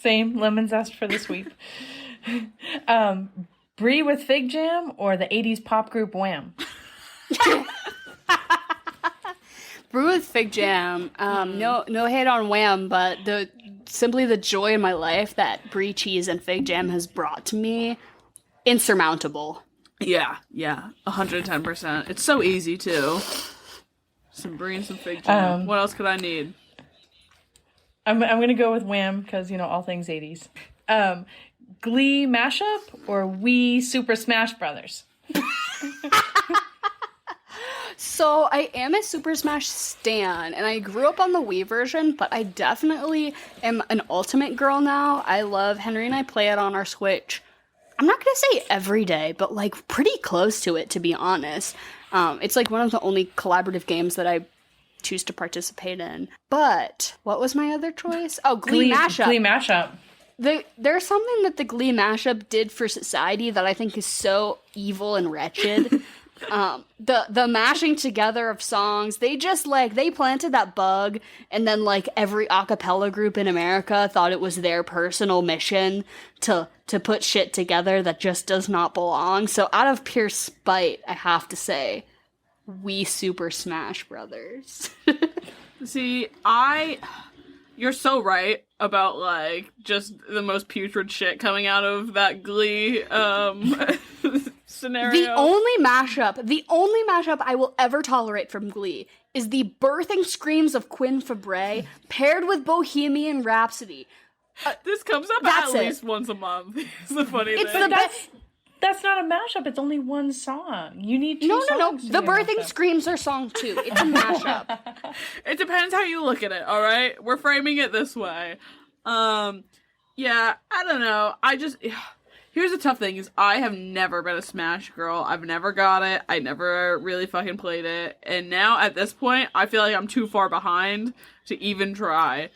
Same. Lemon zest for the sweep. Brie with fig jam or the 80s pop group Wham? Brew with fig jam. No hate on Wham, but simply the joy in my life that brie cheese and fig jam has brought to me, insurmountable. yeah, 110%. It's so easy too. Some brie and some fig jam. What else could I need? I'm gonna go with Wham because all things 80s. Glee mashup or We Super Smash Brothers? So I am a Super Smash stan, and I grew up on the Wii version, but I definitely am an Ultimate girl now. I love Henry and I play it on our Switch. I'm not gonna say every day, but like pretty close to it, to be honest. It's like one of the only collaborative games that I choose to participate in. But what was my other choice? Oh, Glee mashup. Glee mashup. There's something that the Glee mashup did for society that I think is so evil and wretched. The mashing together of songs, they just they planted that bug, and then every a cappella group in America thought it was their personal mission to put shit together that just does not belong. So out of pure spite, I have to say, We Super Smash Brothers. See, you're so right about just the most putrid shit coming out of that Glee scenario. The only mashup I will ever tolerate from Glee is the birthing screams of Quinn Fabray paired with Bohemian Rhapsody. This comes up That's at it. least once a month. It's the funny It's thing. the That's not a mashup. It's only one song. You need two No. songs to The be a birthing mashup. screams are song 2. It's a mashup. It depends how you look at it, alright? We're framing it this way. Yeah, I don't know. Here's the tough thing is I have never been a Smash girl. I've never got it. I never really fucking played it. And now at this point, I feel like I'm too far behind to even try.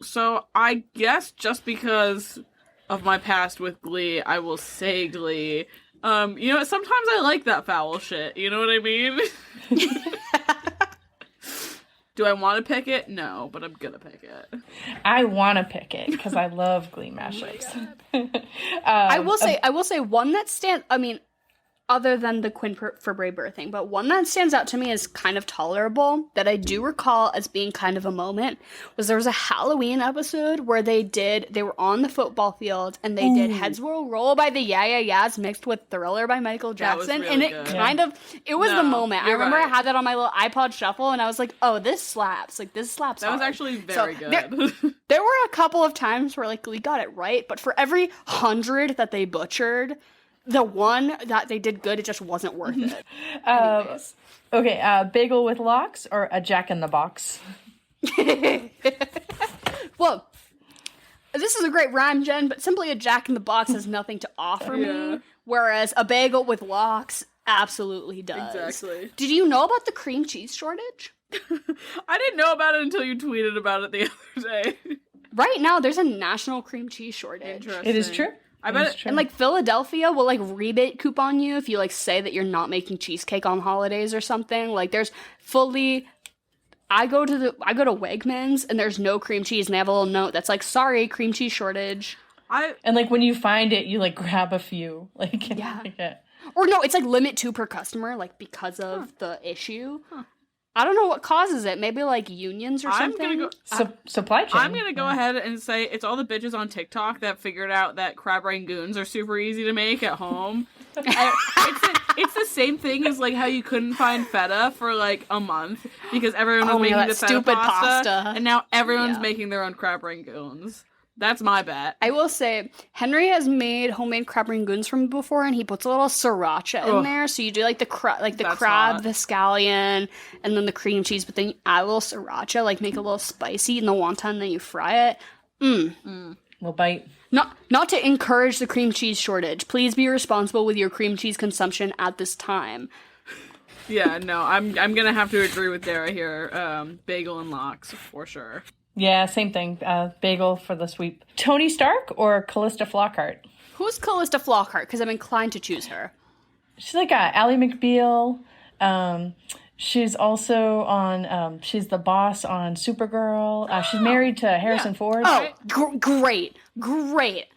So I guess just because of my past with Glee, I will say Glee. Sometimes I like that foul shit. You know what I mean? Do I want to pick it? No, but I'm gonna pick it. I want to pick it because I love Glee mashups. I will say one that stands. I mean, other than the Quinn Fabray birthing, but one that stands out to me as kind of tolerable that I do recall as being kind of a moment was there was a Halloween episode where they were on the football field and they did Heads Will Roll by the Yeah Yeah Yeahs mixed with Thriller by Michael That was Jackson, really and it good. it was No, the moment. I you're remember right. I had that on my little iPod shuffle and I was like, oh, this slaps. This slaps That was hard. actually very So good. There were a couple of times where Glee got it right, but for every 100 that they butchered, the one that they did good, it just wasn't worth it. Anyways. Okay, bagel with lox or a Jack in the Box? Well, this is a great rhyme, Jen, but simply a Jack in the Box has nothing to offer Yeah. me, whereas a bagel with lox absolutely does. Exactly. Did you know about the cream cheese shortage? I didn't know about it until you tweeted about it the other day. Right now, there's a national cream cheese shortage. Interesting. It is true. I bet It is true. And Philadelphia will rebate coupon you if you say that you're not making cheesecake on holidays or something. There's fully I go to Wegmans and there's no cream cheese and they have a little note that's sorry, cream cheese shortage. And when you find it, you grab a few. Yeah. Or no, it's like limit 2 per customer, like because of the issue. I don't know what causes it. Maybe like unions or something. Supply chain. I'm gonna go ahead and say it's all the bitches on TikTok that figured out that crab rangoons are super easy to make at home. It's the same thing as like how you couldn't find feta for like a month because everyone was making the feta pasta, and now everyone's making their own crab rangoons. That's my bet. I will say, Henry has made homemade crab rangoons from before, and he puts a little sriracha in there. So you do like the crab, the scallion, and then the cream cheese. But then you add a little sriracha, like make it a little spicy, and the wonton. Then you fry it. We'll bite. Not to encourage the cream cheese shortage. Please be responsible with your cream cheese consumption at this time. Yeah, no, I'm gonna have to agree with Dara here. Bagel and lox for sure. Yeah, same thing. Bagel for the sweep. Tony Stark or Callista Flockhart? Who's Callista Flockhart? Because I'm inclined to choose her. She's like Ally McBeal. She's also on, she's the boss on Supergirl. She's married to Harrison Ford. Oh, great.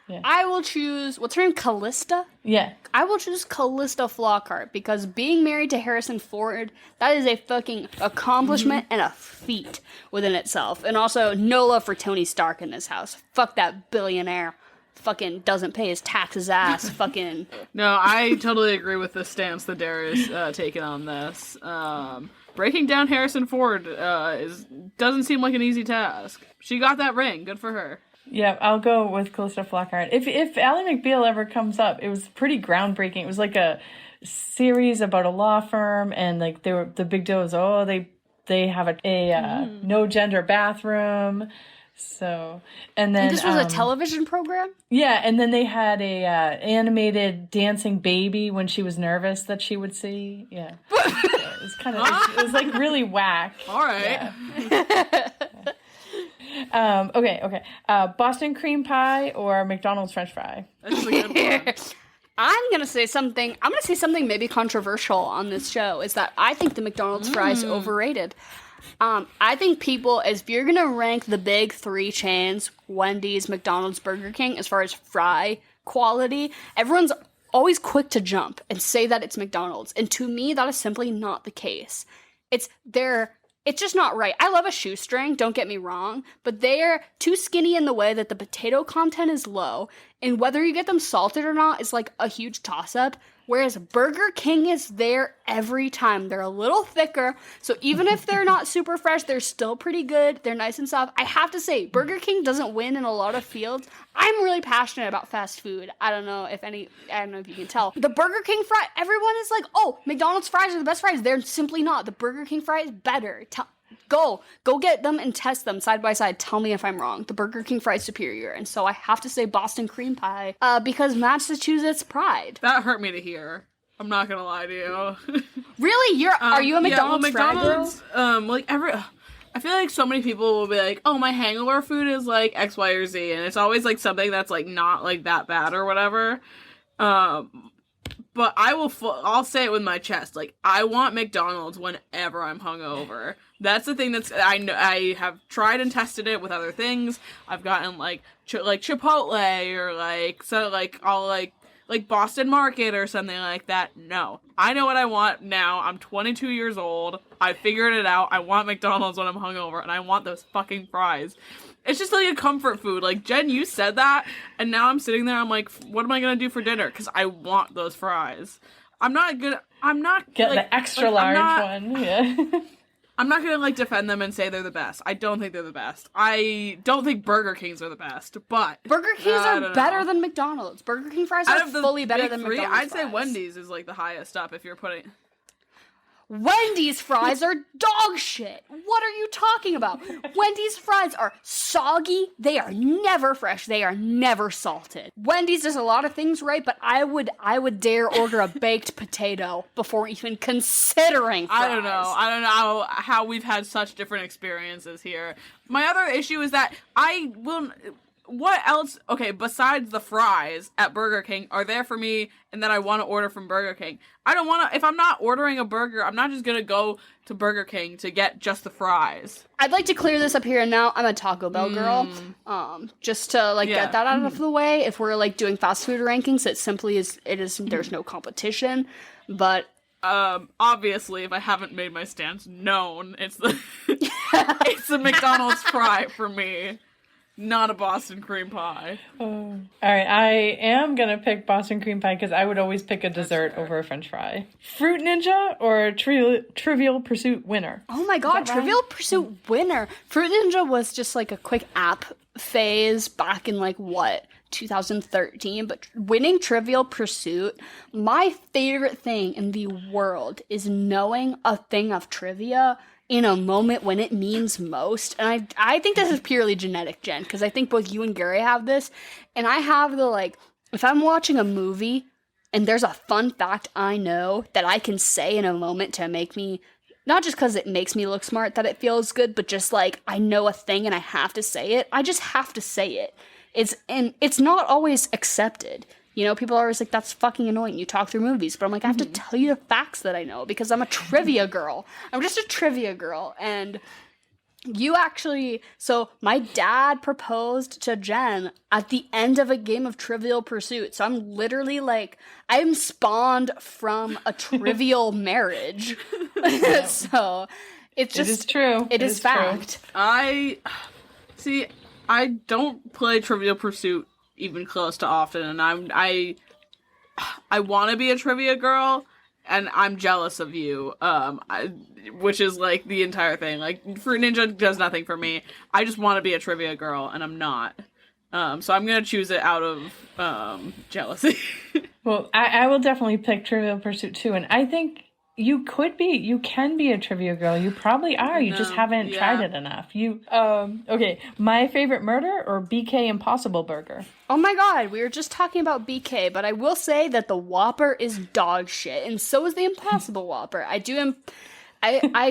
Yeah. I will choose, what's her name, Callista? Yeah. I will choose Callista Flockhart because being married to Harrison Ford, that is a fucking accomplishment and a feat within itself. And also, no love for Tony Stark in this house. Fuck that billionaire. Fucking doesn't pay his taxes ass. Fucking. No, I totally agree with the stance that Dara's taken on this. Breaking down Harrison Ford doesn't seem like an easy task. She got that ring. Good for her. Yeah, I'll go with Callista Flockhart. If Ally McBeal ever comes up, it was pretty groundbreaking. It was like a series about a law firm, and like the big deal was, they have a no gender bathroom. So, and then this was a television program? Yeah, and then they had a animated dancing baby when she was nervous that she would see. Yeah. So it was kind of it was like really whack. All right. Yeah. Okay. Boston cream pie or McDonald's French fry? That's a good one. I'm gonna say something maybe controversial on this show, is that I think the McDonald's fries overrated. I think people, if you're gonna rank the big 3 chains, Wendy's, McDonald's, Burger King, as far as fry quality, everyone's always quick to jump and say that it's McDonald's. And to me, that is simply not the case. It's just not right. I love a shoestring, don't get me wrong, but they're too skinny in the way that the potato content is low, and whether you get them salted or not is like a huge toss-up, whereas Burger King is there every time. They're a little thicker, so even if they're not super fresh, they're still pretty good. They're nice and soft. I have to say, Burger King doesn't win in a lot of fields. I'm really passionate about fast food. I don't know if you can tell. The Burger King fry, everyone is like, oh, McDonald's fries are the best fries. They're simply not. The Burger King fry is better. Go get them and test them side by side. Tell me if I'm wrong. The Burger King fry is superior, and so I have to say Boston cream pie because Massachusetts pride. That hurt me to hear. I'm not gonna lie to you. Really? Are you a McDonald's fry girl? I feel like so many people will be like, oh, my hangover food is like X, Y, or Z, and it's always like something that's like not like that bad or whatever. But I'll say it with my chest. Like, I want McDonald's whenever I'm hungover. That's the thing I know. I have tried and tested it with other things. I've gotten like Chipotle or like Boston Market or something like that. No. I know what I want now. I'm 22 years old. I figured it out. I want McDonald's when I'm hungover, and I want those fucking fries. It's just like a comfort food. Like, Jen, you said that, and now I'm sitting there, I'm like, what am I gonna do for dinner? Because I want those fries. I'm not Get like, the extra large one. Yeah. I'm not gonna like defend them and say they're the best. I don't think they're the best. I don't think Burger Kings are the best, but Burger Kings are better than McDonald's. Burger King fries are fully better than McDonald's I'd say fries. Wendy's is like the highest up if you're putting. Wendy's fries are dog shit. What are you talking about? Wendy's fries are soggy. They are never fresh. They are never salted. Wendy's does a lot of things right, but I would dare order a baked potato before even considering fries. I don't know how we've had such different experiences here. My other issue is that what else, okay, besides the fries at Burger King are there for me and that I want to order from Burger King? I don't want to, if I'm not ordering a burger, I'm not just going to go to Burger King to get just the fries. I'd like to clear this up here and now. I'm a Taco Bell girl. Just to like get that out of the way. If we're like doing fast food rankings, there's no competition. But obviously, if I haven't made my stance known, it's the it's the McDonald's fry for me, not a Boston cream pie. All right, I am gonna pick Boston cream pie because I would always pick a dessert over a French fry. Fruit Ninja or Trivial Pursuit winner? Oh my god, Trivial Pursuit winner. Fruit Ninja was just like a quick app phase back in like what? 2013, but winning Trivial Pursuit, my favorite thing in the world is knowing a thing of trivia in a moment when it means most. And I think this is purely genetic, Jen, because I think both you and Gary have this, and I have the like, if I'm watching a movie and there's a fun fact I know that I can say in a moment to make me, not just because it makes me look smart that it feels good, but just like I know a thing and I have to say it, I just have to say it. It's not always accepted. You know, people are always like, that's fucking annoying. You talk through movies. But I'm like, I have to tell you the facts that I know because I'm a trivia girl. I'm just a trivia girl. And you actually... So my dad proposed to Jen at the end of a game of Trivial Pursuit. So I'm literally like, I'm spawned from a trivial marriage. So it's just... It is true. It is fact. True. I don't play Trivial Pursuit even close to often, and I want to be a trivia girl, and I'm jealous of you, which is like the entire thing. Like, Fruit Ninja does nothing for me. I just want to be a trivia girl, and I'm not. So I'm gonna choose it out of jealousy. Well, I will definitely pick Trivial Pursuit too, and I think you can be a trivia girl. You probably are. You just haven't tried it enough. Okay, my favorite murder or BK Impossible Burger? Oh my god, we were just talking about BK, but I will say that the Whopper is dog shit, and so is the Impossible Whopper. I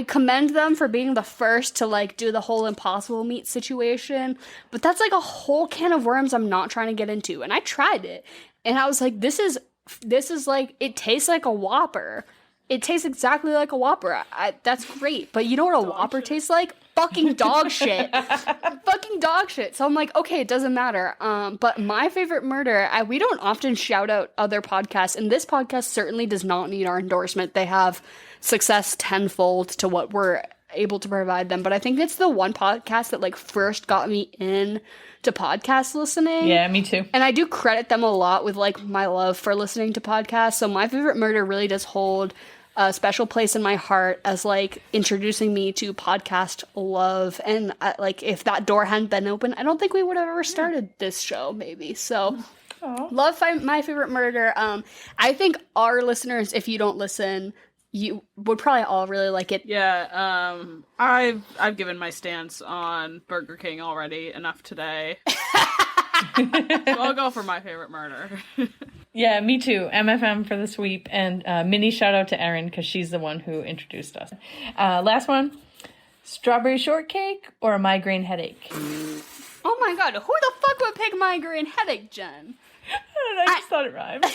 commend them for being the first to like do the whole Impossible meat situation, but that's like a whole can of worms I'm not trying to get into. And I tried it, and I was like, this is like, it tastes like a Whopper. It tastes exactly like a Whopper. That's great. But you know what a Whopper tastes like? Fucking dog shit. Fucking dog shit. So I'm like, okay, it doesn't matter. But my favorite murder, we don't often shout out other podcasts, and this podcast certainly does not need our endorsement. They have success tenfold to what we're able to provide them. But I think it's the one podcast that like first got me in to podcast listening. Yeah, me too. And I do credit them a lot with like my love for listening to podcasts. So my favorite murder really does hold a special place in my heart as like introducing me to podcast love. And like if that door hadn't been open, I don't think we would have ever started this show maybe. So love my favorite murder. I think our listeners, if you don't listen, you would probably all really like it. Yeah, I've given my stance on Burger King already enough today. So I'll go for my favorite murder. Yeah, me too. MFM for the sweep. And mini shout out to Erin because she's the one who introduced us. Last one. Strawberry shortcake or a migraine headache? Oh my god, who the fuck would pick migraine headache, Jen? I just thought it rhymed.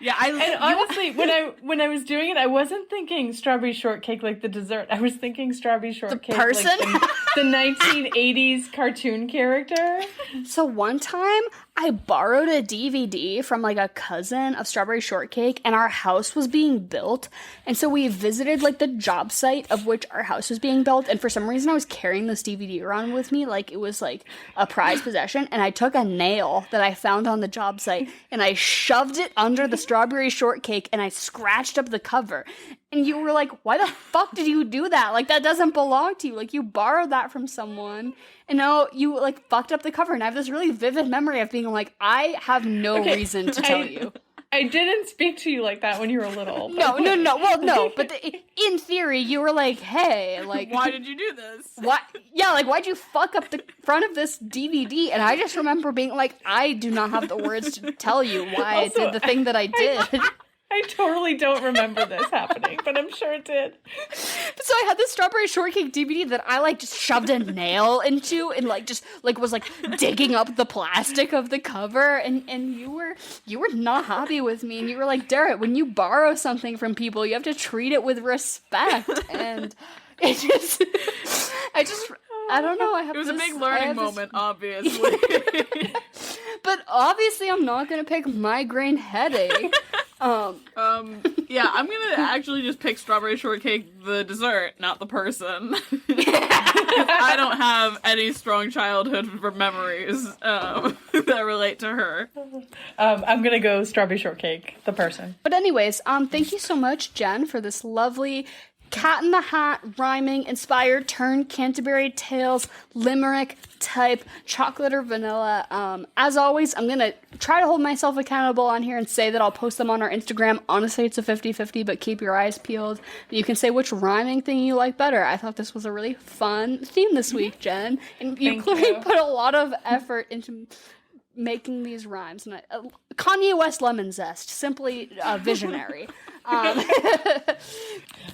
Yeah, and honestly, when I was doing it, I wasn't thinking strawberry shortcake like the dessert. I was thinking strawberry shortcake person? like the 1980s cartoon character. So one time, I borrowed a DVD from like a cousin of Strawberry Shortcake, and our house was being built. And so we visited like the job site of which our house was being built. And for some reason, I was carrying this DVD around with me like it was like a prized possession. And I took a nail that I found on the job site and I shoved it under the Strawberry Shortcake and I scratched up the cover. And you were like, why the fuck did you do that? Like, that doesn't belong to you. Like, you borrowed that from someone. And now you, like, fucked up the cover. And I have this really vivid memory of being like, I have no reason to tell you. I didn't speak to you like that when you were little. No. Well, no. But in theory, you were like, hey, like... Why did you do this? What? Yeah, like, why'd you fuck up the front of this DVD? And I just remember being like, I do not have the words to tell you why I did the thing that I did. I totally don't remember this happening, but I'm sure it did. So I had this strawberry shortcake DVD that I like just shoved a nail into and like just like was like digging up the plastic of the cover, and you were not happy with me, and you were like, Darrett, when you borrow something from people, you have to treat it with respect. And it just I don't know. It was a big learning moment, obviously. But obviously, I'm not gonna pick migraine headache. Yeah, I'm gonna actually just pick strawberry shortcake, the dessert, not the person. I don't have any strong childhood memories that relate to her. I'm gonna go strawberry shortcake, the person. But anyways, thank you so much, Jen, for this lovely Cat in the Hat rhyming inspired turn Canterbury Tales limerick type chocolate or vanilla. As always, I'm gonna try to hold myself accountable on here and say that I'll post them on our Instagram. Honestly, it's a 50-50, but keep your eyes peeled. You can say which rhyming thing you like better. I thought this was a really fun theme this week, Jen, and you clearly put a lot of effort into making these rhymes. And Kanye West lemon zest, simply visionary. All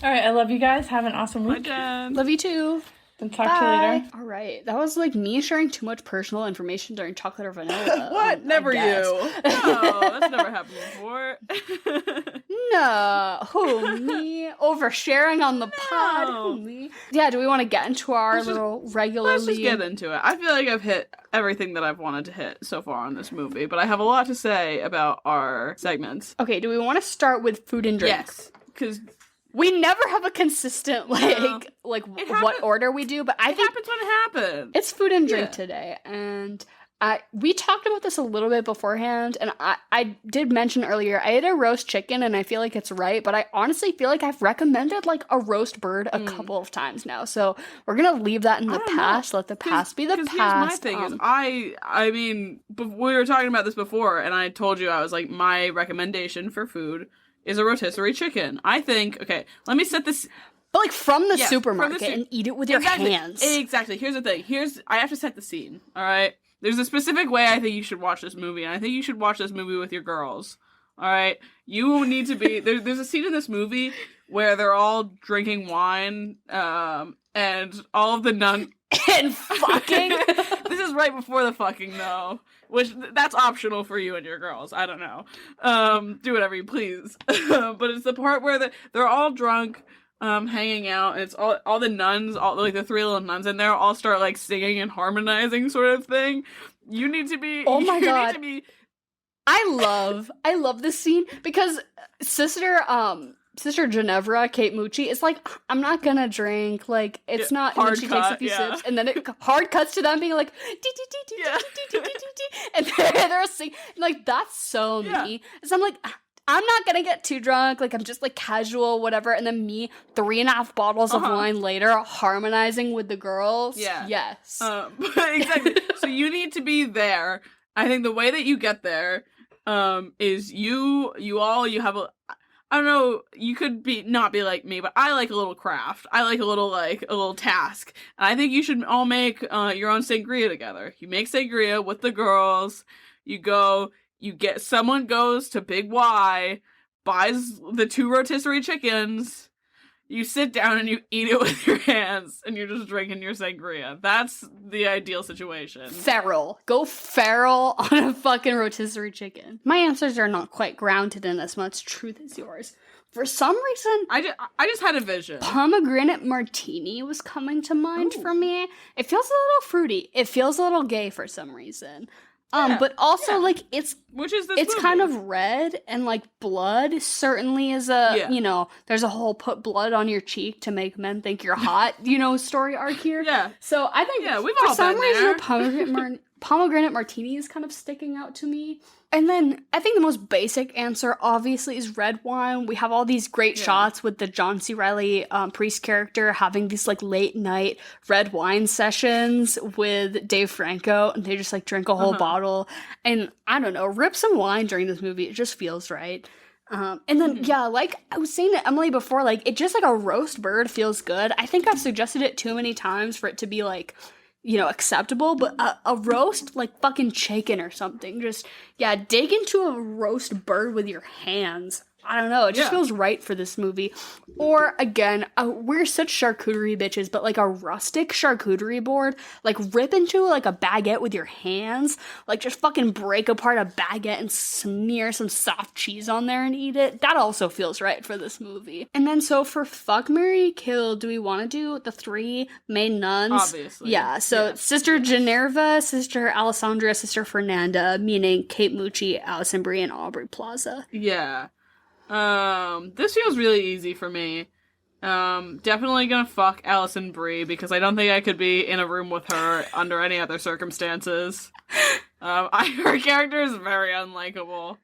right, I love you guys. Have an awesome week. Bye, Jen. Love you too. And talk to you later. All right, that was like me sharing too much personal information during chocolate or vanilla. What? Never you. No, that's never happened before. No, who, me? Oversharing on the pod? Who, me? Yeah, do we want to get into our little regularly? Let's just get into it. I feel like I've hit everything that I've wanted to hit so far on this movie, but I have a lot to say about our segments. Okay, do we want to start with food and drink? Yes, because we never have a consistent what order we do, but I think happens when it happens. It's food and drink today, and we talked about this a little bit beforehand, and I did mention earlier I ate a roast chicken, and I feel like it's right, but I honestly feel like I've recommended like a roast bird a couple of times now, so we're gonna leave that in the past. Let the past be the past. Here's my thing is I mean, we were talking about this before, and I told you I was like, my recommendation for food is a rotisserie chicken. I think, okay, let me set this. But like from the supermarket and eat it with your hands. Exactly. Here's the thing. I have to set the scene, all right? There's a specific way I think you should watch this movie, and I think you should watch this movie with your girls, all right? You need to be... There's a scene in this movie where they're all drinking wine, and all of the nuns... and fucking? This is right before the fucking, though. Which, that's optional for you and your girls. I don't know. Do whatever you please. But it's the part where they're all drunk, hanging out, and it's all the nuns, all like the three little nuns in there, all start like singing and harmonizing, sort of thing. You need to be. Oh my god! I love this scene because Sister Ginevra, Kate Mucci, is like, I'm not gonna drink. Like, it's not. And then she takes a few sips, and then it hard cuts to them being like, and they're singing. Like, that's so me. So I'm like, I'm not gonna get too drunk. Like, I'm just like casual, whatever. And then me, 3.5 bottles of wine later, harmonizing with the girls. Yeah. Yes. Exactly. So you need to be there. I think the way that you get there, is you have a. I don't know, you could not be like me, but I like a little craft. I like a little task. And I think you should all make your own sangria together. You make sangria with the girls. Someone goes to Big Y, buys the 2 rotisserie chickens. You sit down and you eat it with your hands, and you're just drinking your sangria. That's the ideal situation. Feral. Go feral on a fucking rotisserie chicken. My answers are not quite grounded in as much truth as yours. For some reason, I just had a vision. Pomegranate martini was coming to mind for me. It feels a little fruity. It feels a little gay for some reason. But also, like, which is this it's movie? kind of red, and, like, blood certainly is there's a whole put blood on your cheek to make men think you're hot, story arc here. Yeah. So I think we've for all some been reason, there. pomegranate martini is kind of sticking out to me. And then I think the most basic answer, obviously, is red wine. We have all these great shots with the John C. Reilly priest character having these, like, late night red wine sessions with Dave Franco, and they just, like, drink a whole bottle. And I don't know, rip some wine during this movie. It just feels right. And then, like I was saying to Emily before, like, it just, like, a roast bird feels good. I think I've suggested it too many times for it to be, like, acceptable, but a roast, like fucking chicken or something. Just, dig into a roast bird with your hands. I don't know. It just Yeah. feels right for this movie. Or, again, we're such charcuterie bitches, but, like, a rustic charcuterie board, like, rip into, like, a baguette with your hands, like, just fucking break apart a baguette and smear some soft cheese on there and eat it. That also feels right for this movie. And then, so for Fuck, Marry, Kill, do we want to do the 3 main nuns? Obviously. Yeah, so Yes. Sister Ginevra, Sister Alessandra, Sister Fernanda, meaning Kate Mucci, Alison Brie, and Aubrey Plaza. Yeah. This feels really easy for me. Definitely gonna fuck Alison Brie because I don't think I could be in a room with her under any other circumstances. Her character is very unlikable.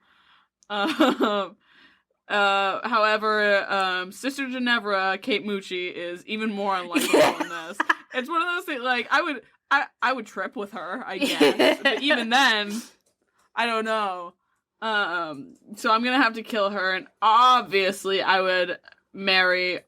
However, Sister Ginevra, Kate Mucci, is even more unlikable in this. It's one of those things, like, I would trip with her, I guess. But even then, I don't know. So I'm gonna have to kill her, and obviously I would marry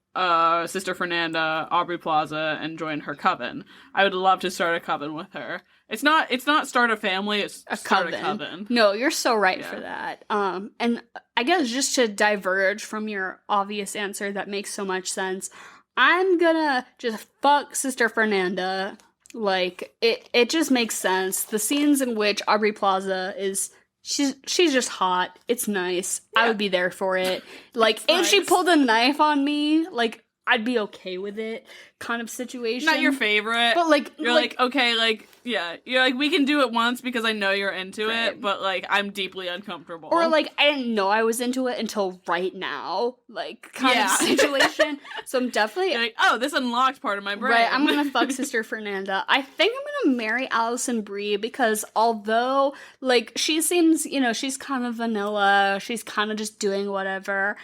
Sister Fernanda, Aubrey Plaza, and join her coven. I would love to start a coven with her. It's not start a family, it's start a coven. No, you're so right Yeah. for that. And I guess just to diverge from your obvious answer that makes so much sense, I'm gonna just fuck Sister Fernanda. Like, it just makes sense. The scenes in which Aubrey Plaza is... She's just hot. It's nice. Yeah. I would be there for it. Like, if nice. she pulled a knife on me, like, I'd be okay with it kind of situation. Not your favorite. But, like... You're like, okay, like, yeah. You're like, we can do it once because I know you're into Right. it, but, like, I'm deeply uncomfortable. Or, like, I didn't know I was into it until right now. Like, kind of situation. So I'm definitely... You're like, oh, this unlocked part of my brain. Right, I'm gonna fuck Sister Fernanda. I think I'm gonna marry Alison Brie because although, like, she seems, you know, she's kind of vanilla, she's kind of just doing whatever.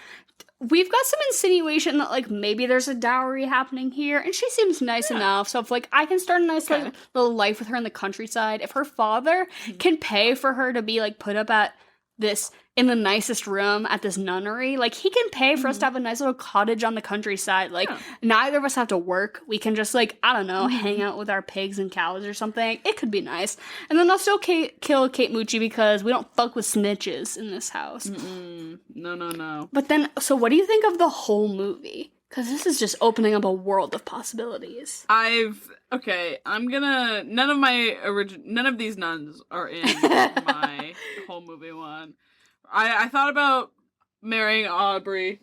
We've got some insinuation that, like, maybe there's a dowry happening here, and she seems nice enough. So if, like, I can start a nice, like, little life with her in the countryside, if her father can pay for her to be, like, put up at this, in the nicest room at this nunnery, like, he can pay for us to have a nice little cottage on the countryside. Like, neither of us have to work. We can just, like, I don't know, hang out with our pigs and cows or something. It could be nice. And then I'll still kill Kate Mucci because we don't fuck with snitches in this house. No. But then, so what do you think of the whole movie? Because this is just opening up a world of possibilities. I'm gonna, none of these nuns are in my whole movie one. I thought about marrying Aubrey,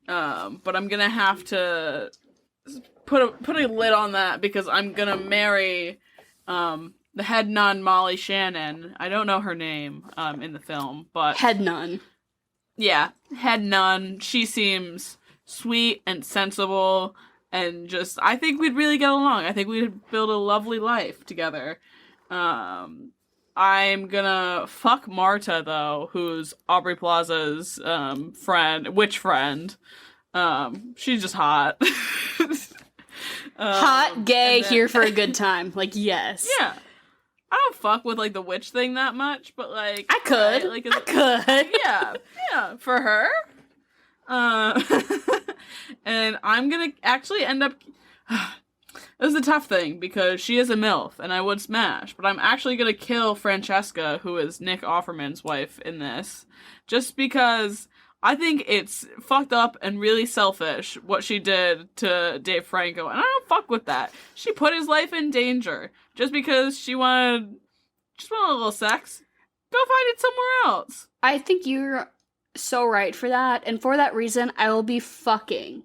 but I'm gonna have to put a lid on that because I'm gonna marry, the head nun Molly Shannon. I don't know her name, in the film, but... Head nun. Yeah, head nun. She seems sweet and sensible, and just, I think we'd really get along. I think we'd build a lovely life together. I'm gonna fuck Marta, though, who's Aubrey Plaza's witch friend. She's just hot. Hot, gay, then- here for a good time. Like, yes. Yeah. I don't fuck with, like, the witch thing that much, but, like... I could. I could. Yeah, for her. And I'm gonna actually end up... This is a tough thing, because she is a MILF, and I would smash, but I'm actually gonna kill Francesca, who is Nick Offerman's wife in this, just because I think it's fucked up and really selfish what she did to Dave Franco, and I don't fuck with that. She put his life in danger, just because she wanted a little sex. Go find it somewhere else. I think you're so right for that, and for that reason, I will be fucking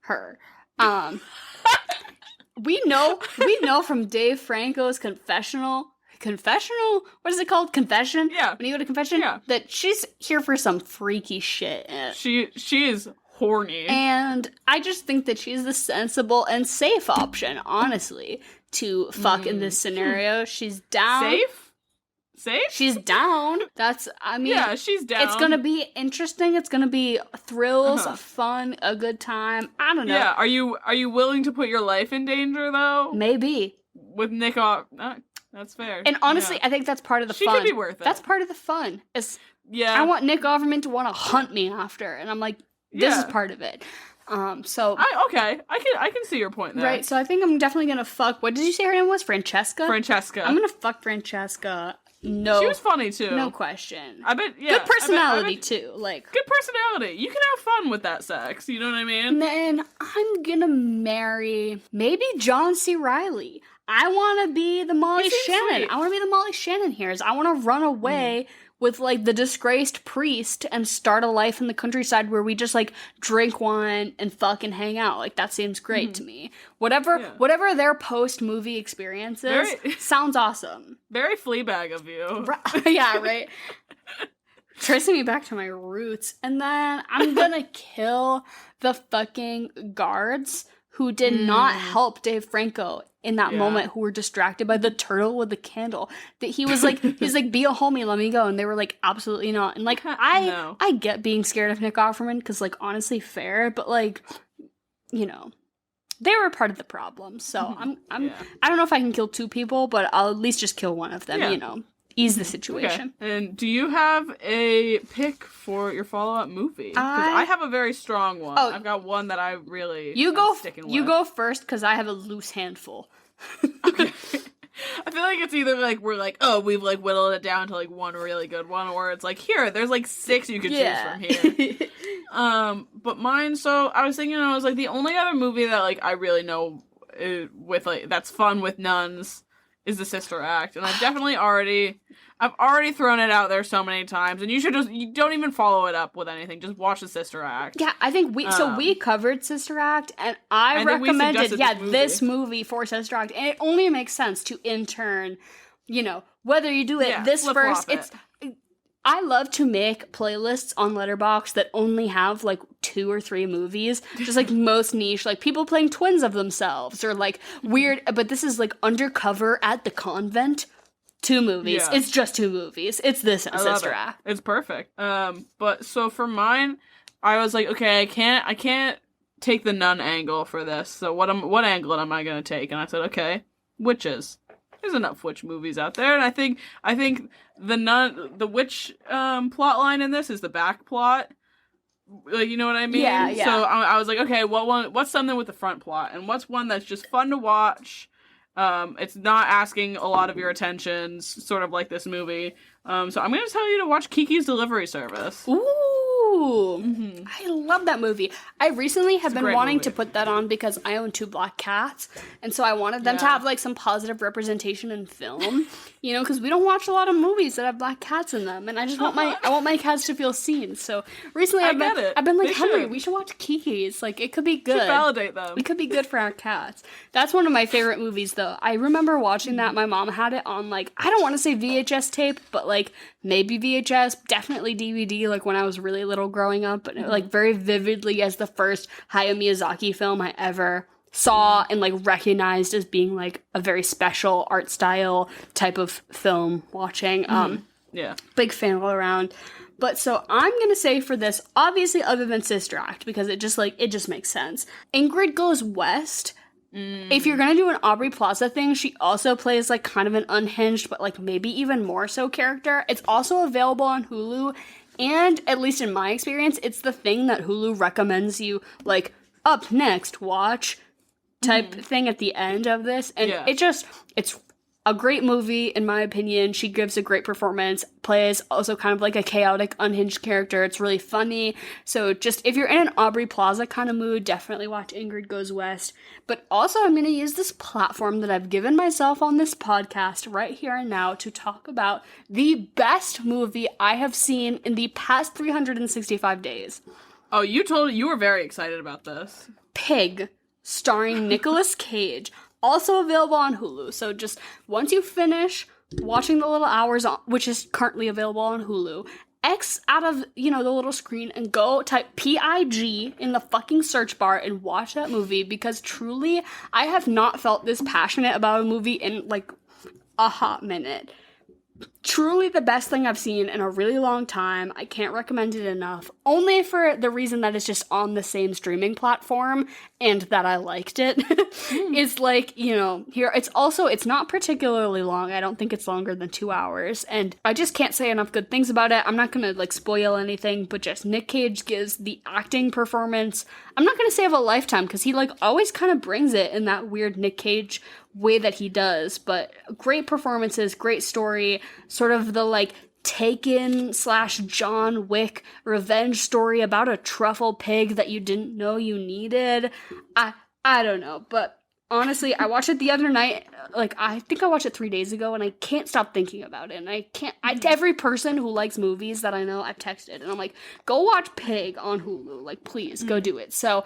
her. We know from Dave Franco's confessional, what is it called? Confession? Yeah. When you go to confession? Yeah. That she's here for some freaky shit. She is horny. And I just think that she's the sensible and safe option, honestly, to fuck in this scenario. She's down. Safe? She's down. Yeah, she's down. It's gonna be interesting. It's gonna be thrills, fun, a good time. I don't know. Yeah, are you willing to put your life in danger, though? Maybe. With Nick off... that's fair. And honestly, I think that's part of the She fun. could be worth it. That's part of the fun. Yeah. I want Nick Offerman to want to hunt me after, and I'm like, this is Yeah. part of it. I can see your point there. right. So I think I'm definitely gonna fuck. What did you say her name was? Francesca. Francesca. I'm gonna fuck Francesca. No, She was funny too. no question. I bet. Yeah, Good personality I bet too. Like, good personality. You can have fun with that sex. You know what I mean? then I'm gonna marry maybe John C. Reilly. I want to be the Molly He seems Shannon. sweet. I want to be the Molly Shannon here. I want to run away with like the disgraced priest and start a life in the countryside where we just like drink wine and fucking hang out. Like that seems great to me. Whatever their post movie experience is, sounds awesome. Very Fleabag of you. Yeah, right. Tracing me back to my roots. And then I'm gonna kill the fucking guards who did not help Dave Franco in that moment, who were distracted by the turtle with the candle. That he was like, be a homie, let me go. And they were like, absolutely not. And like, I get being scared of Nick Offerman, because like, honestly, fair, but like, you know, they were part of the problem. So I don't know if I can kill two people, but I'll at least just kill one of them, you know. Ease the situation. Okay. And do you have a pick for your follow-up movie? Because I have a very strong one. Oh, I've got one that I really sticking with. You go first, because I have a loose handful. Okay. I feel like it's either like we're like, oh, we've like whittled it down to like one really good one, or it's like, here, there's like 6 you could choose from here. But mine, so I was thinking, I was like, the only other movie that like I really know with like that's fun with nuns is the Sister Act, and I've already thrown it out there so many times, and you don't even follow it up with anything. Just watch the Sister Act. Yeah, I think we covered Sister Act, and I recommended this movie for Sister Act, and it only makes sense to intern, you know, whether you do it this first. I love to make playlists on Letterboxd that only have like 2 or 3 movies, just like most niche, like people playing twins of themselves, or like weird, but this is like Undercover at the Convent. 2 movies. Yeah. It's just 2 movies. It's this and Sister Act. It's perfect. But so for mine, I was like, okay, I can't take the nun angle for this. So what angle am I gonna take? And I said, okay, witches. There's enough witch movies out there, and I think the witch plot line in this is the back plot. Like, you know what I mean? Yeah. So I was like, okay, what's something with the front plot, and what's one that's just fun to watch? It's not asking a lot of your attention, sort of like this movie. So I'm gonna tell you to watch Kiki's Delivery Service. Ooh, I love that movie. I recently have been wanting to put that on because I own 2 black cats, and so I wanted them to have like some positive representation in film. You know, because we don't watch a lot of movies that have black cats in them, and I just want my cats to feel seen. So recently, I've been like, Henry, we should watch Kiki's. Like, it could be good. Should validate them. It could be good for our cats. That's one of my favorite movies, though. I remember watching that. My mom had it on like, I don't want to say VHS tape, but like maybe VHS, definitely DVD. Like when I was really little growing up, but like very vividly as the first Hayao Miyazaki film I ever saw and like recognized as being like a very special art style type of film watching. Big fan all around. But so I'm gonna say for this, obviously other than Sister Act, because it just makes sense. Ingrid Goes West. If you're gonna do an Aubrey Plaza thing, she also plays like kind of an unhinged, but like maybe even more so character. It's also available on Hulu, and at least in my experience, it's the thing that Hulu recommends you like up next watch type thing at the end of this, and it's a great movie in my opinion. She gives a great performance, plays also kind of like a chaotic, unhinged character. It's really funny. So just if you're in an Aubrey Plaza kind of mood, definitely watch Ingrid Goes West. But also I'm going to use this platform that I've given myself on this podcast right here and now to talk about the best movie I have seen in the past 365 days. Oh, you were very excited about this. Pig, starring Nicolas Cage. Also available on Hulu. So just once you finish watching the little hours, which is currently available on Hulu, X out of, the little screen and go type PIG in the fucking search bar and watch that movie, because truly, I have not felt this passionate about a movie in like a hot minute. Truly the best thing I've seen in a really long time. I can't recommend it enough. Only for the reason that it's just on the same streaming platform and that I liked it. It's like, here, it's not particularly long. I don't think it's longer than 2 hours. And I just can't say enough good things about it. I'm not going to like spoil anything, but just Nick Cage gives the acting performance. I'm not going to say of a lifetime, because he like always kind of brings it in that weird Nick Cage way that he does, but great performances, great story, sort of the like Taken / John Wick revenge story about a truffle pig that you didn't know you needed. I don't know, but honestly, I watched it the other night. Like, I think I watched it 3 days ago, and I can't stop thinking about it. And I can't. Every person who likes movies that I know, I've texted, and I'm like, go watch Pig on Hulu. Like, please go do it. So,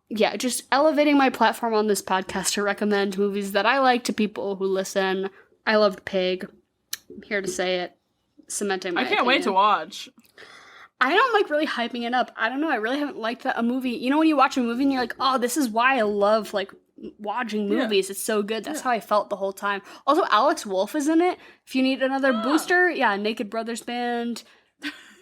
yeah, just elevating my platform on this podcast to recommend movies that I like to people who listen. I loved Pig. I'm here to say it. Cementing my I can't wait to watch. I don't like really hyping it up. I don't know. I really haven't liked a movie. You know, when you watch a movie and you're like, oh, this is why I love like watching movies. Yeah. It's so good. That's how I felt the whole time. Also, Alex Wolff is in it. If you need another booster, yeah, Naked Brothers Band.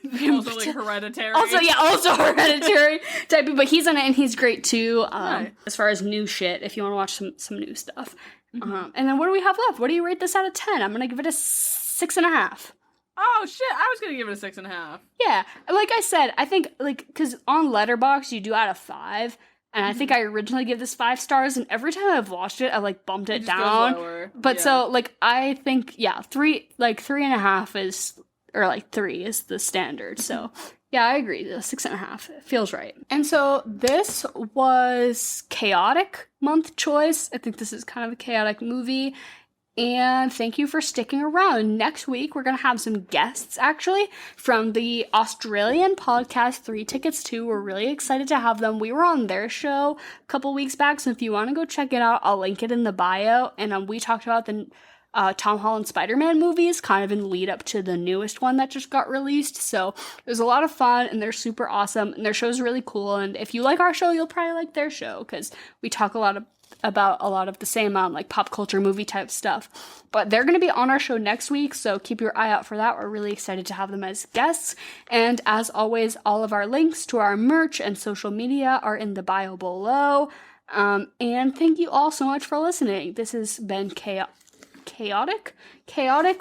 Also like Hereditary. Also Hereditary type. But he's in it and he's great too. As far as new shit, if you want to watch some new stuff. And then what do we have left? What do you rate this out of 10? I'm gonna give it a 6.5. Oh shit! I was gonna give it a 6.5. Yeah, like I said, I think like because on Letterboxd you do out of 5, and I think I originally gave this 5 stars, and every time I've watched it, I like bumped it down. But so like I think 3.5 is or like 3 is the standard. So yeah, I agree. The 6.5 feels right. And so this was chaotic month choice. I think this is kind of a chaotic movie. And thank you for sticking around. Next week, we're going to have some guests, actually, from the Australian podcast 3 Tickets 2. We're really excited to have them. We were on their show a couple weeks back, so if you want to go check it out, I'll link it in the bio. And we talked about the Tom Holland Spider-Man movies, kind of in lead up to the newest one that just got released. So it was a lot of fun, and they're super awesome, and their show's really cool. And if you like our show, you'll probably like their show, because we talk about a lot of the same like pop culture movie type stuff. But they're going to be on our show next week, so keep your eye out for that. We're really excited to have them as guests. And as always, all of our links to our merch and social media are in the bio below. And thank you all so much for listening. This has been chaotic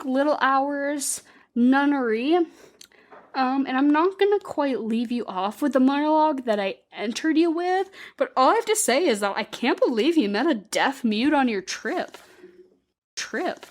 little hours nunnery. And I'm not gonna quite leave you off with the monologue that I entered you with, but all I have to say is that I can't believe you met a deaf mute on your trip. Trip.